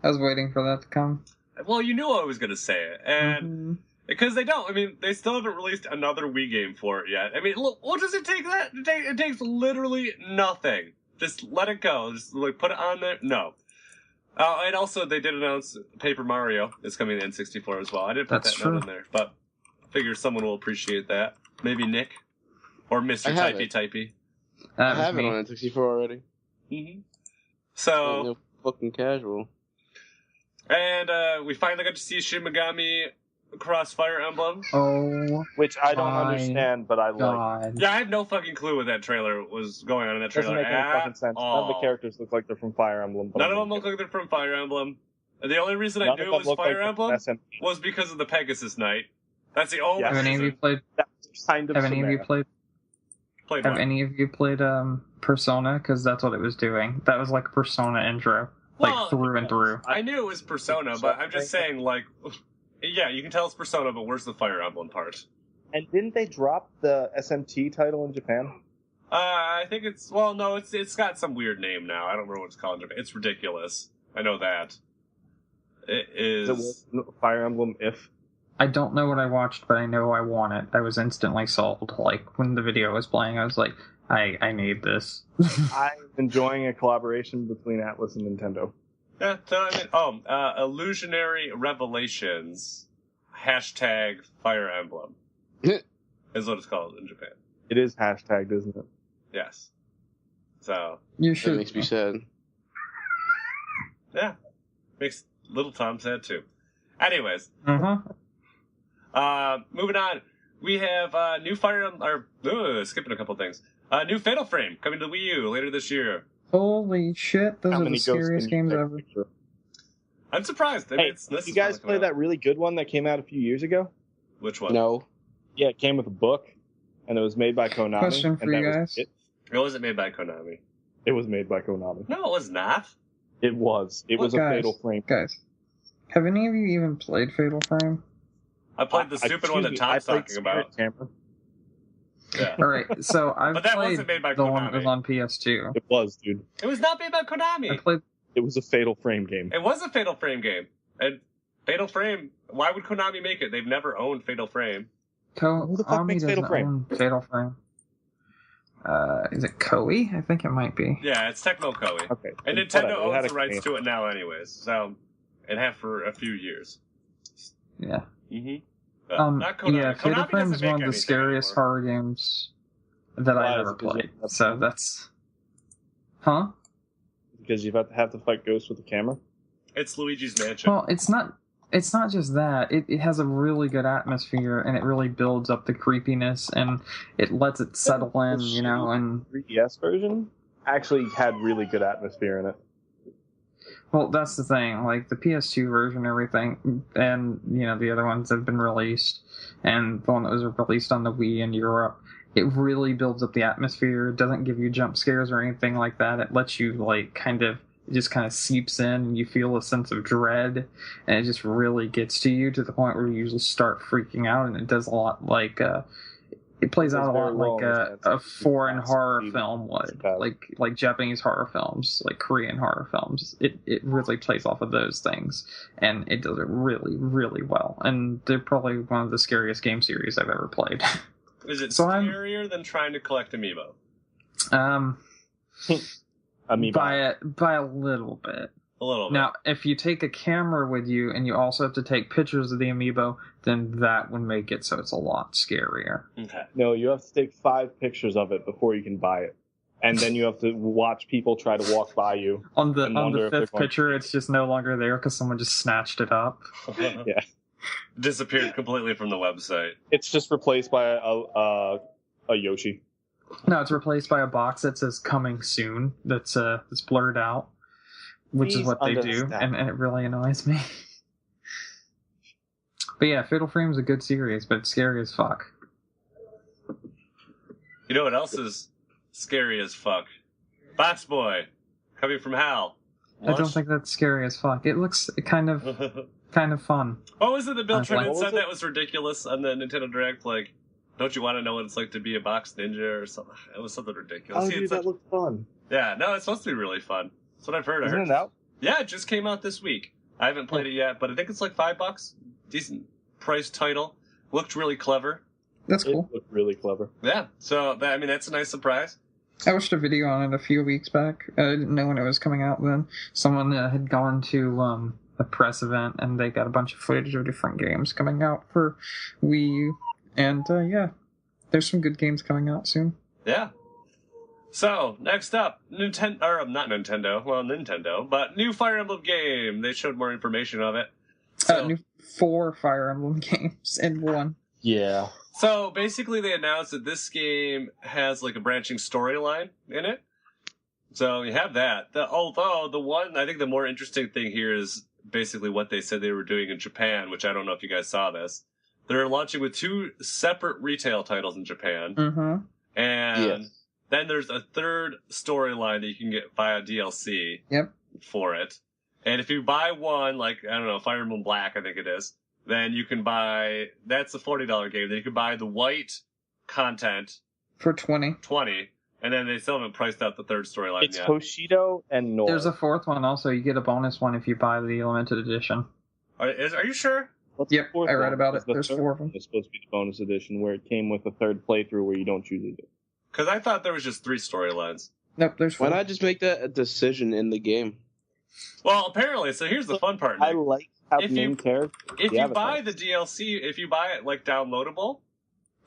I was waiting for that to come. Well, you knew I was going to say it. And because they don't. I mean, they still haven't released another Wii game for it yet. I mean, look, what does it take that? It takes literally nothing. Just let it go. Just like put it on there. No. And also, they did announce Paper Mario is coming to N64 as well. I didn't put that note in there, but I figure someone will appreciate that. Maybe Nick. Or Mr. Typey. I have it on N64 already. Mm-hmm. So... No fucking casual. And we finally got to see Shin Megami Cross Fire Emblem. Oh, which I don't understand, but I like. Yeah, I have no fucking clue what that trailer was going on in that trailer. Doesn't make any fucking sense. None of the characters look like they're from Fire Emblem. None of them look like they're from Fire Emblem. The only reason I knew it was Fire Emblem was because of the Pegasus Night. That's the only reason. Have any of you played? Have any of you played? Have any of you played Persona? Because that's what it was doing. That was like a Persona intro, like through and through. I knew it was Persona, but I'm just saying, like, yeah, you can tell it's Persona, but where's the Fire Emblem part? And didn't they drop the SMT title in Japan? I think it's no, it's got some weird name now. I don't remember what it's called in Japan. It's ridiculous. I know that. It is Fire Emblem If. I don't know what I watched, but I know I want it. I was instantly sold. Like, when the video was playing, I was like, I need this. I'm enjoying a collaboration between Atlas and Nintendo. Yeah, so I mean, Illusionary Revelations # Fire Emblem is what it's called in Japan. It is hashtagged, isn't it? Yes. So You should. That makes me sad. yeah, makes little Tom sad too. Anyways, Uh-huh. moving on, we have new Fire Emblem. Skipping a couple things. New Fatal Frame coming to Wii U later this year. Holy shit! Those How are many the ghosts scariest can you games take a ever. picture of? I'm surprised. I mean, Hey, you guys play that really good one that came out a few years ago? Which one? No. Yeah, it came with a book, and it was made by Konami. Question for and that you was guys. it. It wasn't made by Konami. It was made by Konami. No, it was not. It was. It was a Guys, Fatal Frame. Guys, have any of you even played Fatal Frame? I played the stupid one that Tom's talking about. Camera. Yeah. All right, so I've But that played wasn't made by the one that Konami. was on PS2. It was, dude. It was not made by Konami. I played. It was a Fatal Frame game. It was a Fatal Frame game. And Fatal Frame, why would Konami make it? They've never owned Fatal Frame. Who the fuck Konami makes doesn't Fatal Frame? own Fatal Frame. Is it Koei? I think it might be. Yeah, it's Tecmo Koei. Okay. And then Nintendo whatever, it had owns a the rights name. to it now anyways. So, it have for a few years. Yeah. Mm-hmm. Not Konami. Yeah, Fatal Konami Frame doesn't is make one of the anything scariest anymore. horror games that Why I've is ever it 'cause you played. have to- So that's. Huh? Because you have to fight ghosts with the camera. It's Luigi's Mansion. Well, it's not. It's not just that. It has a really good atmosphere, and it really builds up the creepiness, and it lets it settle in, you know. And 3DS version actually had really good atmosphere in it. well, that's the thing. Like the PS2 version, and everything, and you know the other ones have been released, and the one that was released on the Wii in Europe. It really builds up the atmosphere. It doesn't give you jump scares or anything like that. It lets you like it just kind of seeps in, and you feel a sense of dread, and it just really gets to you to the point where you usually start freaking out. And it does a lot like it plays out a lot like a foreign horror film would, like Japanese horror films, like Korean horror films. It really plays off of those things, and it does it really, really well. And they're probably one of the scariest game series I've ever played. Is it So scarier than trying to collect Amiibo? Amiibo. By a little bit. A little bit. Now, if you take a camera with you and you also have to take pictures of the Amiibo, then that would make it so it's a lot scarier. Okay. No, you have to take 5 pictures of it before you can buy it, and then you have to watch people try to walk by you. On the and wonder if they're 5th going picture, it's just no longer there because someone just snatched it up. Yeah. Disappeared completely from the website. It's just replaced by a Yoshi. No, it's replaced by a box that says "Coming Soon." That's blurred out, which is what they do, and it really annoys me. But yeah, Fatal Frame is a good series, but it's scary as fuck. You know what else is scary as fuck? Box Boy, coming from Hal. I don't think that's scary as fuck. It looks kind of fun. What was it that Bill What Trimmett was said it? that was ridiculous on the Nintendo Direct? Like, don't you want to know what it's like to be a box ninja or something? It was something ridiculous. Oh, He had dude, such- that looked fun. Yeah, no, it's supposed to be really fun. That's what I've heard. Isn't I heard it out? Yeah, it just came out this week. I haven't played it yet, but I think it's like $5. Decent price title. Looked really clever. That's It cool. looked really clever. Yeah, so that's a nice surprise. I watched a video on it a few weeks back. I didn't know when it was coming out then. Someone had gone to a press event, and they got a bunch of footage of different games coming out for Wii U. And yeah, there's some good games coming out soon. Yeah. So, next up, Nintendo, but new Fire Emblem game. They showed more information of it. So, New 4 Fire Emblem games in one. Yeah. so basically they announced that this game has like a branching storyline in it. So you have that. Although I think the more interesting thing here is basically what they said they were doing in Japan, which I don't know if you guys saw this. They're launching with 2 separate retail titles in Japan. Mm-hmm. And Yes. then there's a third storyline that you can get via DLC Yep. for it. And if you buy one, like, I don't know, Fire Emblem Black, I think it is, then you can buy, that's a $40 game. Then you can buy the white content, For 20. 20, and then they still haven't priced out the third storyline It's yet. Hoshido and Nor. There's a 4th one also. You get a bonus one if you buy the limited edition. Are you sure? What's the Yep, fourth I read one? about Is it. the There's third 4 of them. one It's supposed to be the bonus edition where it came with a third playthrough where you don't choose either. Because I thought there was just 3 storylines. Nope, there's 4. Why not just make that a decision in the game? Well, apparently, so here's the fun part, Nick. I like how If the main you- character. If the you avatar. buy the DLC, if you buy it like downloadable,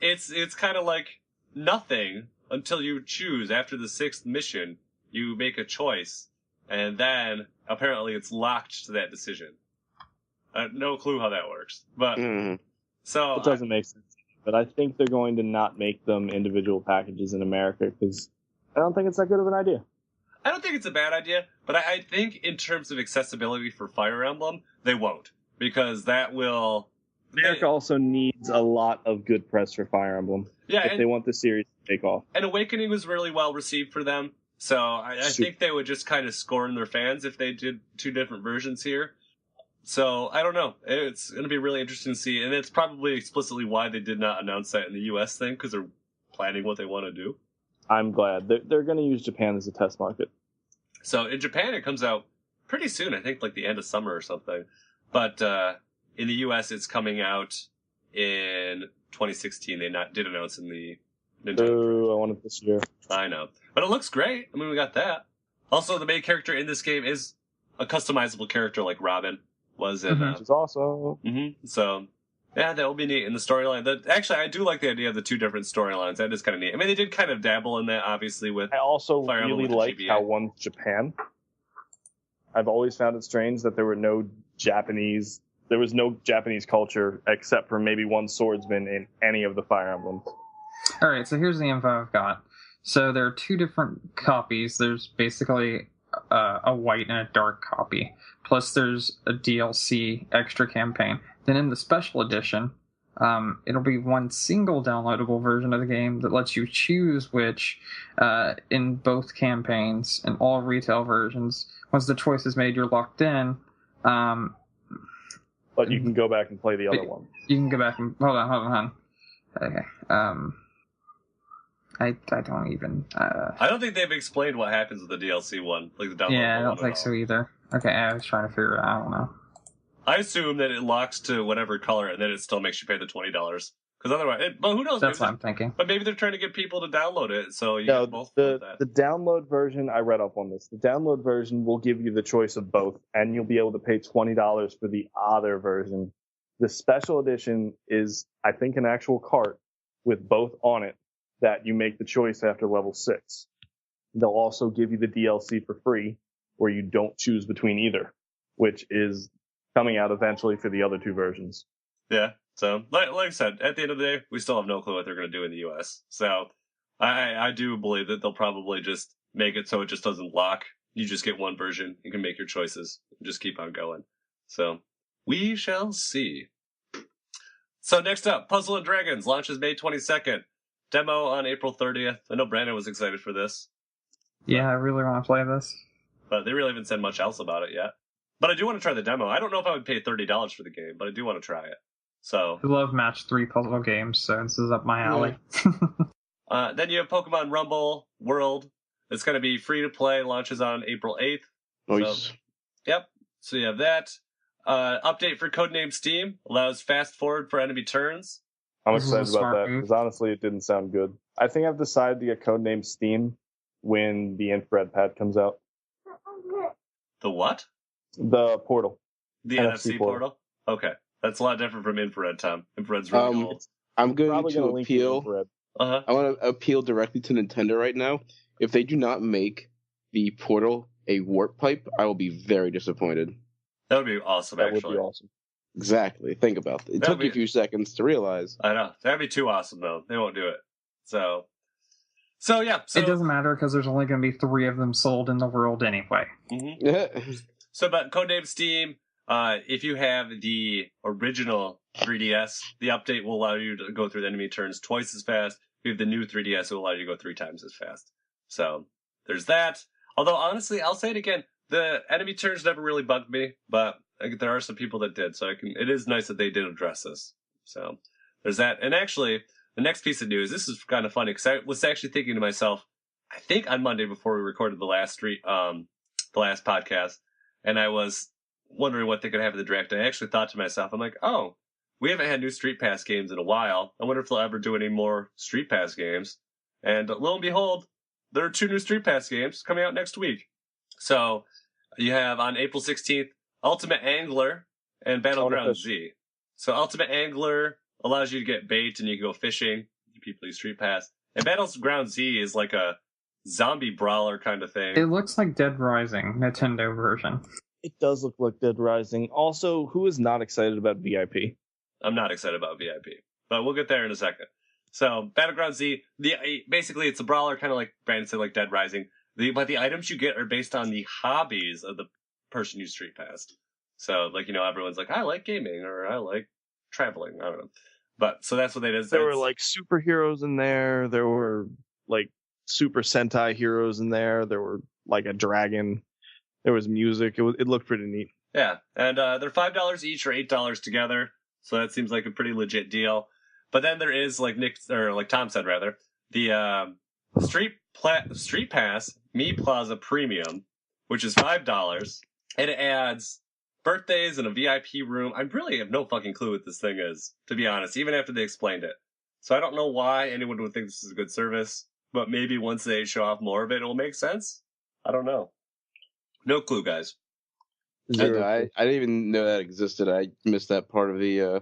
it's kind of like nothing until you choose. After the 6th mission, you make a choice, and then apparently it's locked to that decision. No clue how that works, but so It doesn't make sense. But I think they're going to not make them individual packages in America because I don't think it's that good of an idea. I don't think it's a bad idea, but I think in terms of accessibility for Fire Emblem, they won't, because that will... America also needs a lot of good press for Fire Emblem if they want the series to take off. And Awakening was really well received for them, so I think they would just kind of scorn their fans if they did 2 different versions here. So, I don't know. It's going to be really interesting to see, and it's probably explicitly why they did not announce that in the US thing, because they're planning what they want to do. I'm glad. They're going to use Japan as a test market. So, in Japan, it comes out pretty soon, I think like the end of summer or something. But in the US, it's coming out in 2016. They did announce in the Nintendo. Ooh, I want it this year. I know. But it looks great. I mean, we got that. Also, the main character in this game is a customizable character like Robin was in. Which is awesome. So, yeah, that will be neat in the storyline. Actually, I do like the idea of the 2 different storylines. That is kind of neat. I mean, they did kind of dabble in that, obviously, with I also Fire Emblem really with the like GBA. how one's Japan. I've always found it strange that there was no Japanese culture except for maybe one swordsman in any of the Fire Emblems. Alright, so here's the info I've got. So there are 2 different copies. There's basically a white and a dark copy. Plus there's a DLC extra campaign. Then in the special edition, it'll be 1 single downloadable version of the game that lets you choose which in both campaigns and all retail versions. Once the choice is made, you're locked in. But you can go back and play the other one. You can go back and... Hold on. Okay. I don't even... I don't think they've explained what happens with the DLC one. Like the downloadable yeah, I don't one think so either. Okay, I was trying to figure it out. I don't know. I assume that it locks to whatever color, and then it still makes you pay the $20. Because otherwise, but who knows? That's what I'm thinking. But maybe they're trying to get people to download it, so you No, get both with that. the download version, I read up on this. The download version will give you the choice of both, and you'll be able to pay $20 for the other version. The special edition is, I think, an actual cart with both on it that you make the choice after level 6. They'll also give you the DLC for free, where you don't choose between either, which is coming out eventually for the other 2 versions. Yeah. So, like I said, at the end of the day, we still have no clue what they're going to do in the US. So, I do believe that they'll probably just make it so it just doesn't lock. You just get 1 version. You can make your choices and just keep on going. So, we shall see. So, next up, Puzzle & Dragons launches May 22nd. Demo on April 30th. I know Brandon was excited for this. Yeah, I really want to play this. But they really haven't said much else about it yet. But I do want to try the demo. I don't know if I would pay $30 for the game, but I do want to try it. So I love match 3 puzzle games, so this is up my alley. Then you have Pokemon Rumble World. It's going to be free to play. Launches on April 8th. Nice. So, yep. So you have that. Update for Codename Steam allows fast forward for enemy turns. I'm This is a excited about smart that move. because honestly, it didn't sound good. I think I've decided to get Codename Steam when the infrared pad comes out. The what? The portal. The NFC NFC portal? Okay. That's a lot different from infrared, Tom. Infrared's really old. I'm going Probably to gonna link you to appeal. infrared. Uh-huh. I want to appeal directly to Nintendo right now. If they do not make the portal a warp pipe, I will be very disappointed. That would be awesome, That actually. would be awesome. Exactly. Think about it. It That'd took you a few seconds to realize. I know. That'd be too awesome, though. They won't do it. So yeah. So, It doesn't matter because there's only going to be 3 of them sold in the world anyway. So about Codename Steam, if you have the original 3DS, the update will allow you to go through the enemy turns twice as fast. If you have the new 3DS, it will allow you to go 3 times as fast. So there's that. Although, honestly, I'll say it again, the enemy turns never really bugged me, but there are some people that did, so it is nice that they did address this. So there's that. And actually, the next piece of news, this is kind of funny, because I was actually thinking to myself, I think on Monday before we recorded the last podcast, and I was wondering what they could have in the direct. I actually thought to myself, I'm like, oh, we haven't had new Street Pass games in a while. I wonder if they'll ever do any more Street Pass games. And lo and behold, there are 2 new Street Pass games coming out next week. So you have on April 16th, Ultimate Angler and Battleground Z. So Ultimate Angler allows you to get bait and you can go fishing. People use Street Pass. And Battleground Z is like a zombie brawler kind of thing. It looks like Dead Rising, Nintendo version. It does look like Dead Rising. Also, who is not excited about VIP? I'm not excited about VIP, but we'll get there in a second. So Battleground Z, basically it's a brawler, kind of like Brandon said, like Dead Rising. But the items you get are based on the hobbies of the person you Street Passed. So, like, everyone's like, I like gaming, or I like traveling. I don't know. But, so that's what it is. There were, like, superheroes in there. There were, like, Super Sentai heroes in there. There were, like, a dragon. There was music. It looked pretty neat. Yeah, and they're $5 each or $8 together. So that seems like a pretty legit deal. But then there is, like Tom said, rather, the Street Pass Me Plaza Premium, which is $5, and it adds birthdays and a VIP room. I really have no fucking clue what this thing is, to be honest, even after they explained it. So I don't know why anyone would think this is a good service, but maybe once they show off more of it, it'll make sense. I don't know. No clue, guys. I didn't even know that existed. I missed that part of the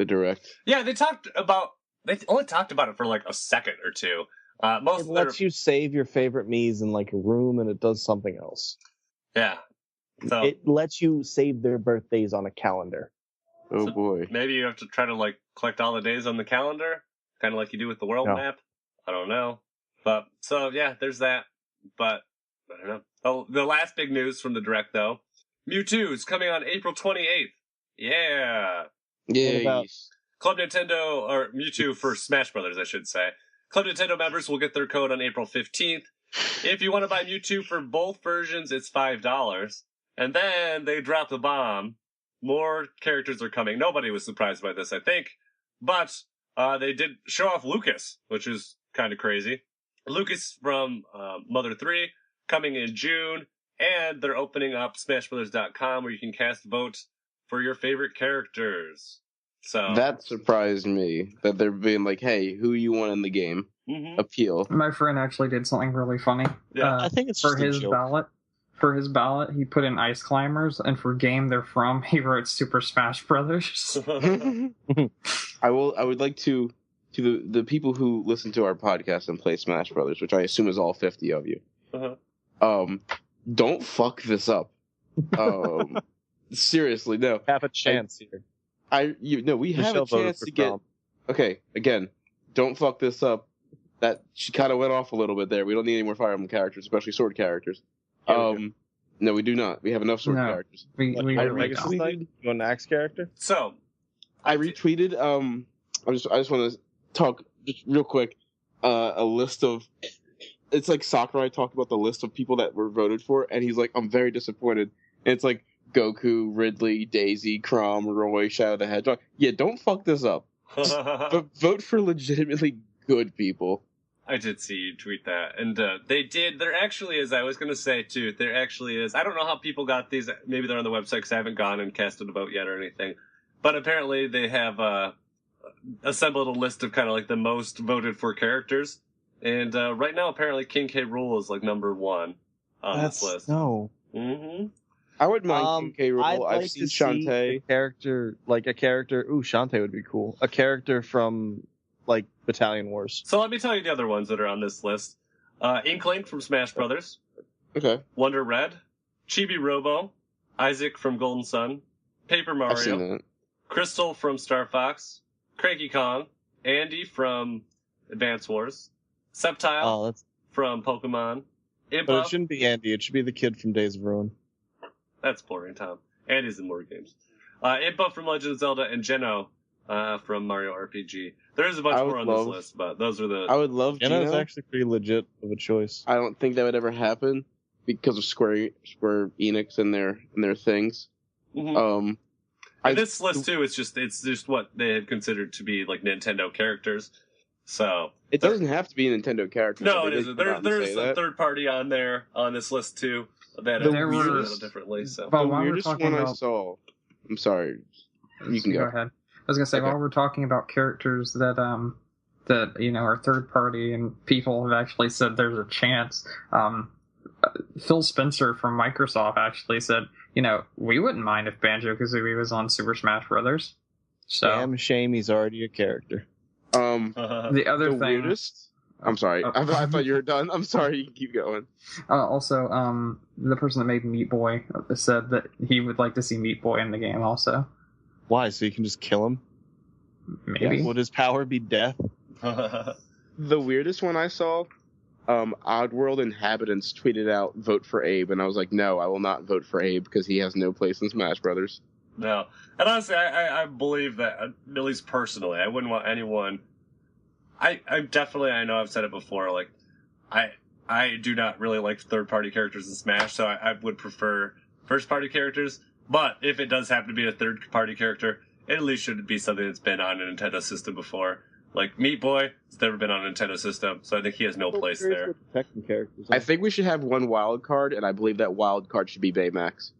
direct. Yeah, they only talked about it for like a second or two. It lets you save your favorite Miis in like a room, and it does something else. Yeah. So it lets you save their birthdays on a calendar. Oh boy. Maybe you have to try to like collect all the days on the calendar, kind of like you do with the world map. I don't know. But so yeah, there's that. But I don't know. Oh, the last big news from the direct though. Mewtwo is coming on April 28th. Yeah. Yeah. Club Nintendo, or Mewtwo for Smash Brothers, I should say. Club Nintendo members will get their code on April 15th. If you want to buy Mewtwo for both versions, it's $5. And then they drop the bomb. More characters are coming. Nobody was surprised by this, I think. But they did show off Lucas, which is kind of crazy. Lucas from Mother 3, coming in June. And they're opening up SmashBrothers.com where you can cast votes for your favorite characters. So that surprised me that they're being like, "Hey, who you want in the game?" Mm-hmm. Appeal. My friend actually did something really funny. Yeah, I think it's for his ballot. For his ballot, he put in Ice Climbers, and for game they're from, he wrote Super Smash Brothers. I would like to the people who listen to our podcast and play Smash Brothers, which I assume is all 50 of you. Don't fuck this up. Seriously, no. Have a chance here. We have a chance to get. Okay, again, don't fuck this up. That she kind of went off a little bit there. We don't need any more Fire Emblem characters, especially sword characters. No, we do not. We have enough sword characters. We You want an axe character? So, I retweeted. I just want to talk just real quick. A list of. It's like Sakurai talked about the list of people that were voted for, and he's like, "I'm very disappointed." And it's like Goku, Ridley, Daisy, Chrom, Roy, Shadow the Hedgehog. Yeah, don't fuck this up. But vote for legitimately good people. I did see you tweet that, and they did. There actually is. I was going to say too. There actually is. I don't know how people got these. Maybe they're on the website because I haven't gone and casted a vote yet or anything. But apparently they have assembled a list of kind of like the most voted for characters. And right now, apparently, King K. Rool is like number 1 on this list. No. Mm-hmm. I would mind King K. Rool. I've seen Shantae. A character. Ooh, Shantae would be cool. A character from like Battalion Wars. So let me tell you the other ones that are on this list. Inkling from Smash Brothers. Okay. Wonder Red. Chibi Robo. Isaac from Golden Sun. Paper Mario. I've seen that. Crystal from Star Fox. Cranky Kong. Andy from Advance Wars. Sceptile from Pokemon. Impa. But it shouldn't be Andy. It should be the kid from Days of Ruin. That's boring, Tom. Andy's in more games. Impa from Legend of Zelda and Geno from Mario RPG. There is a bunch more on this list, but those are the... I would love Geno. Geno's actually pretty legit of a choice. I don't think that would ever happen because of Square Enix and their things. Mm-hmm. This list too, it's just what they had considered to be like Nintendo characters. So it doesn't have to be a Nintendo character. No, it isn't. There's a third party on there on this list too that is a little differently. So the weirdest one I saw. I'm sorry, you can go ahead. I was gonna say while we're talking about characters that that are third party, and people have actually said there's a chance. Phil Spencer from Microsoft actually said, we wouldn't mind if Banjo-Kazooie was on Super Smash Brothers. So damn shame he's already a character. The other thing. Weirdest. I'm sorry. I thought you were done. I'm sorry. You can keep going. Also, the person that made Meat Boy said that he would like to see Meat Boy in the game also. Why? So you can just kill him? Maybe. Would his power be death? The weirdest one I saw, Oddworld Inhabitants tweeted out, "Vote for Abe," and I was like, no, I will not vote for Abe because he has no place in Smash Brothers. No. And honestly, I believe that, at least personally, I wouldn't want anyone... I know I've said it before, like, I do not really like third-party characters in Smash, so I would prefer first-party characters, but if it does happen to be a third-party character, it at least should be something that's been on a Nintendo system before. Like, Meat Boy, it's never been on a Nintendo system, so I think he has no place there. I think we should have one wild card, and I believe that wild card should be Baymax.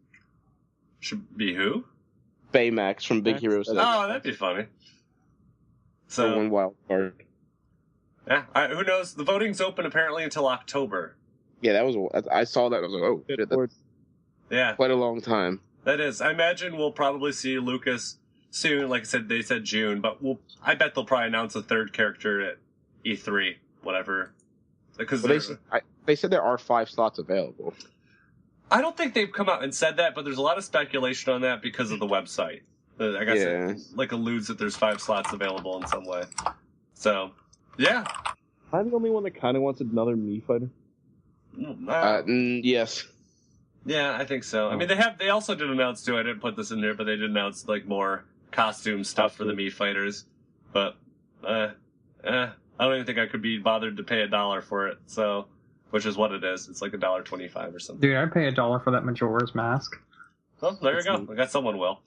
Should be who? Baymax from Big Hero 7. Oh, that'd be funny. So one wild card. Yeah, who knows? The voting's open apparently until October. Yeah, I saw that. I was like, oh, shit, that's yeah, quite a long time. That is. I imagine we'll probably see Lucas soon. Like I said, they said June, but I bet they'll probably announce a third character at E3, whatever. Because they said there are 5 slots available. I don't think they've come out and said that, but there's a lot of speculation on that because of the website. I guess it alludes that there's 5 slots available in some way. So, yeah. Am I the only one that kind of wants another Mii fighter? Yes. Yeah, I think so. I mean, they also did announce too. I didn't put this in there, but they did announce more costume stuff for the Mii fighters. But I don't even think I could be bothered to pay $1 for it. So, which is what it is. It's like $1.25 or something. Dude, I'd pay $1 for that Majora's Mask. Well, there you go. I got someone will.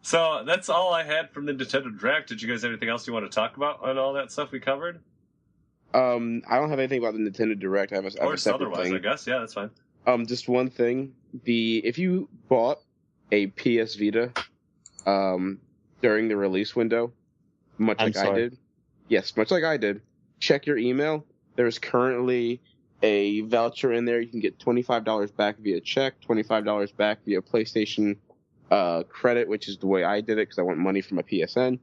So that's all I had from the Nintendo Direct. Did you guys have anything else you want to talk about on all that stuff we covered? I don't have anything about the Nintendo Direct. I have a separate otherwise, thing. I guess. Yeah, that's fine. Just one thing. If you bought a PS Vita during the release window, much like I did, check your email. There's currently a voucher in there. You can get $25 back via check, $25 back via PlayStation credit, which is the way I did it because I want money from my PSN.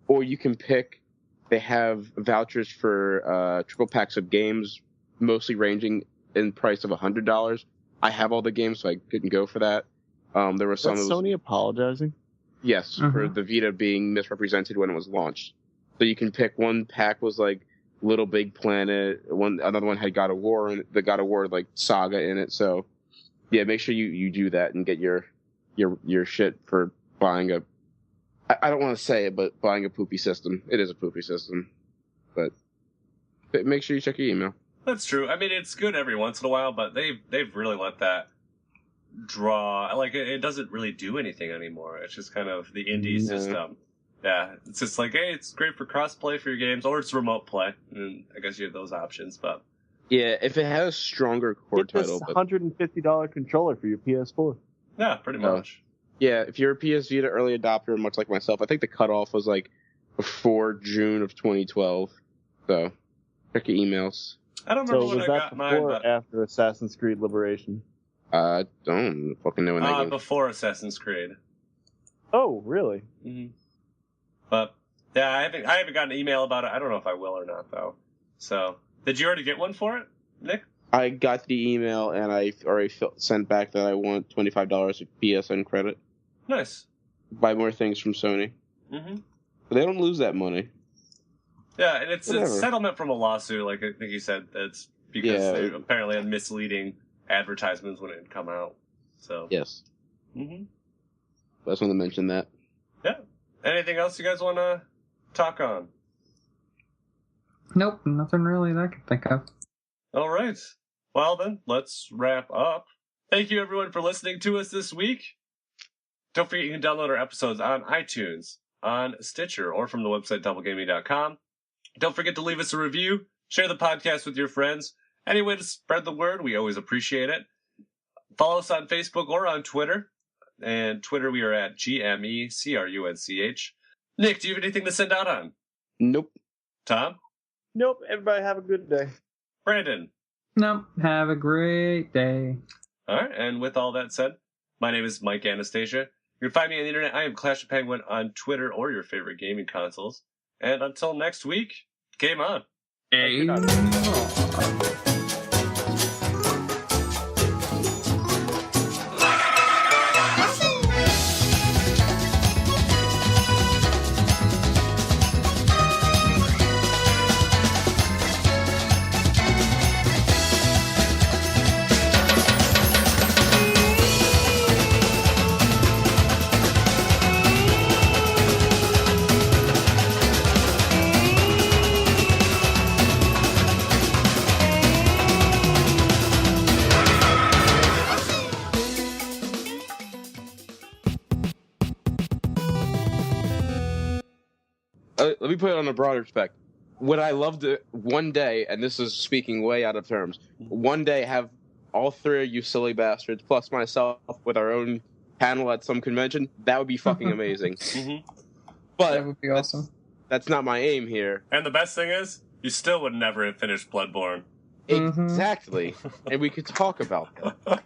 Or you can pick. They have vouchers for triple packs of games, mostly ranging in price of $100. I have all the games, so I couldn't go for that. There was some. Sony apologizing? Yes, for the Vita being misrepresented when it was launched. So you can pick. One pack was like Little Big Planet. Another one had God of War and the God of War saga in it. So yeah, make sure you do that and get your shit for buying a. I don't want to say it, but buying a poopy system. It is a poopy system, but make sure you check your email. That's true. I mean, it's good every once in a while, but they've really let that draw. It doesn't really do anything anymore. It's just kind of the indie system. Yeah, it's just hey, it's great for cross-play for your games, or it's remote play. And I guess you have those options, but... Yeah, if it has a stronger core title... Get this $150 controller for your PS4. Yeah, pretty much. Yeah, if you're a PS Vita early adopter, much like myself, I think the cutoff was before June of 2012. So, check your emails. I don't remember when I got mine, before or after Assassin's Creed Liberation? I don't fucking know when that game... before Assassin's Creed. Oh, really? Mm-hmm. But, yeah, I haven't gotten an email about it. I don't know if I will or not, though. So, did you already get one for it, Nick? I got the email, and I already sent back that I want $25 of PSN credit. Nice. Buy more things from Sony. Mm-hmm. But they don't lose that money. Yeah, and it's a settlement from a lawsuit, like I think you said. It's because they apparently had misleading advertisements when it had come out. So yes. Mm-hmm. I just want to mention that. Yeah. Anything else you guys want to talk on? Nope, nothing really that I can think of. All right. Well, then, let's wrap up. Thank you, everyone, for listening to us this week. Don't forget you can download our episodes on iTunes, on Stitcher, or from the website doublegaming.com. Don't forget to leave us a review, share the podcast with your friends. Any way to spread the word, we always appreciate it. Follow us on Facebook or on Twitter. And Twitter, we are at GMECRUNCH. Nick, do you have anything to send out on? Nope. Tom? Nope. Everybody have a good day. Brandon? Nope. Have a great day. All right, and with all that said, my name is Mike Anastasia. You can find me on the internet. I am Clash of Penguin on Twitter or your favorite gaming consoles. And until next week, game on. Hey. Let me put it on a broader spec. Would I love to one day, and this is speaking way out of terms, one day have all three of you silly bastards plus myself with our own panel at some convention? That would be fucking amazing. But that would be awesome. That's not my aim here. And the best thing is, you still would never have finished Bloodborne. Exactly. And we could talk about that.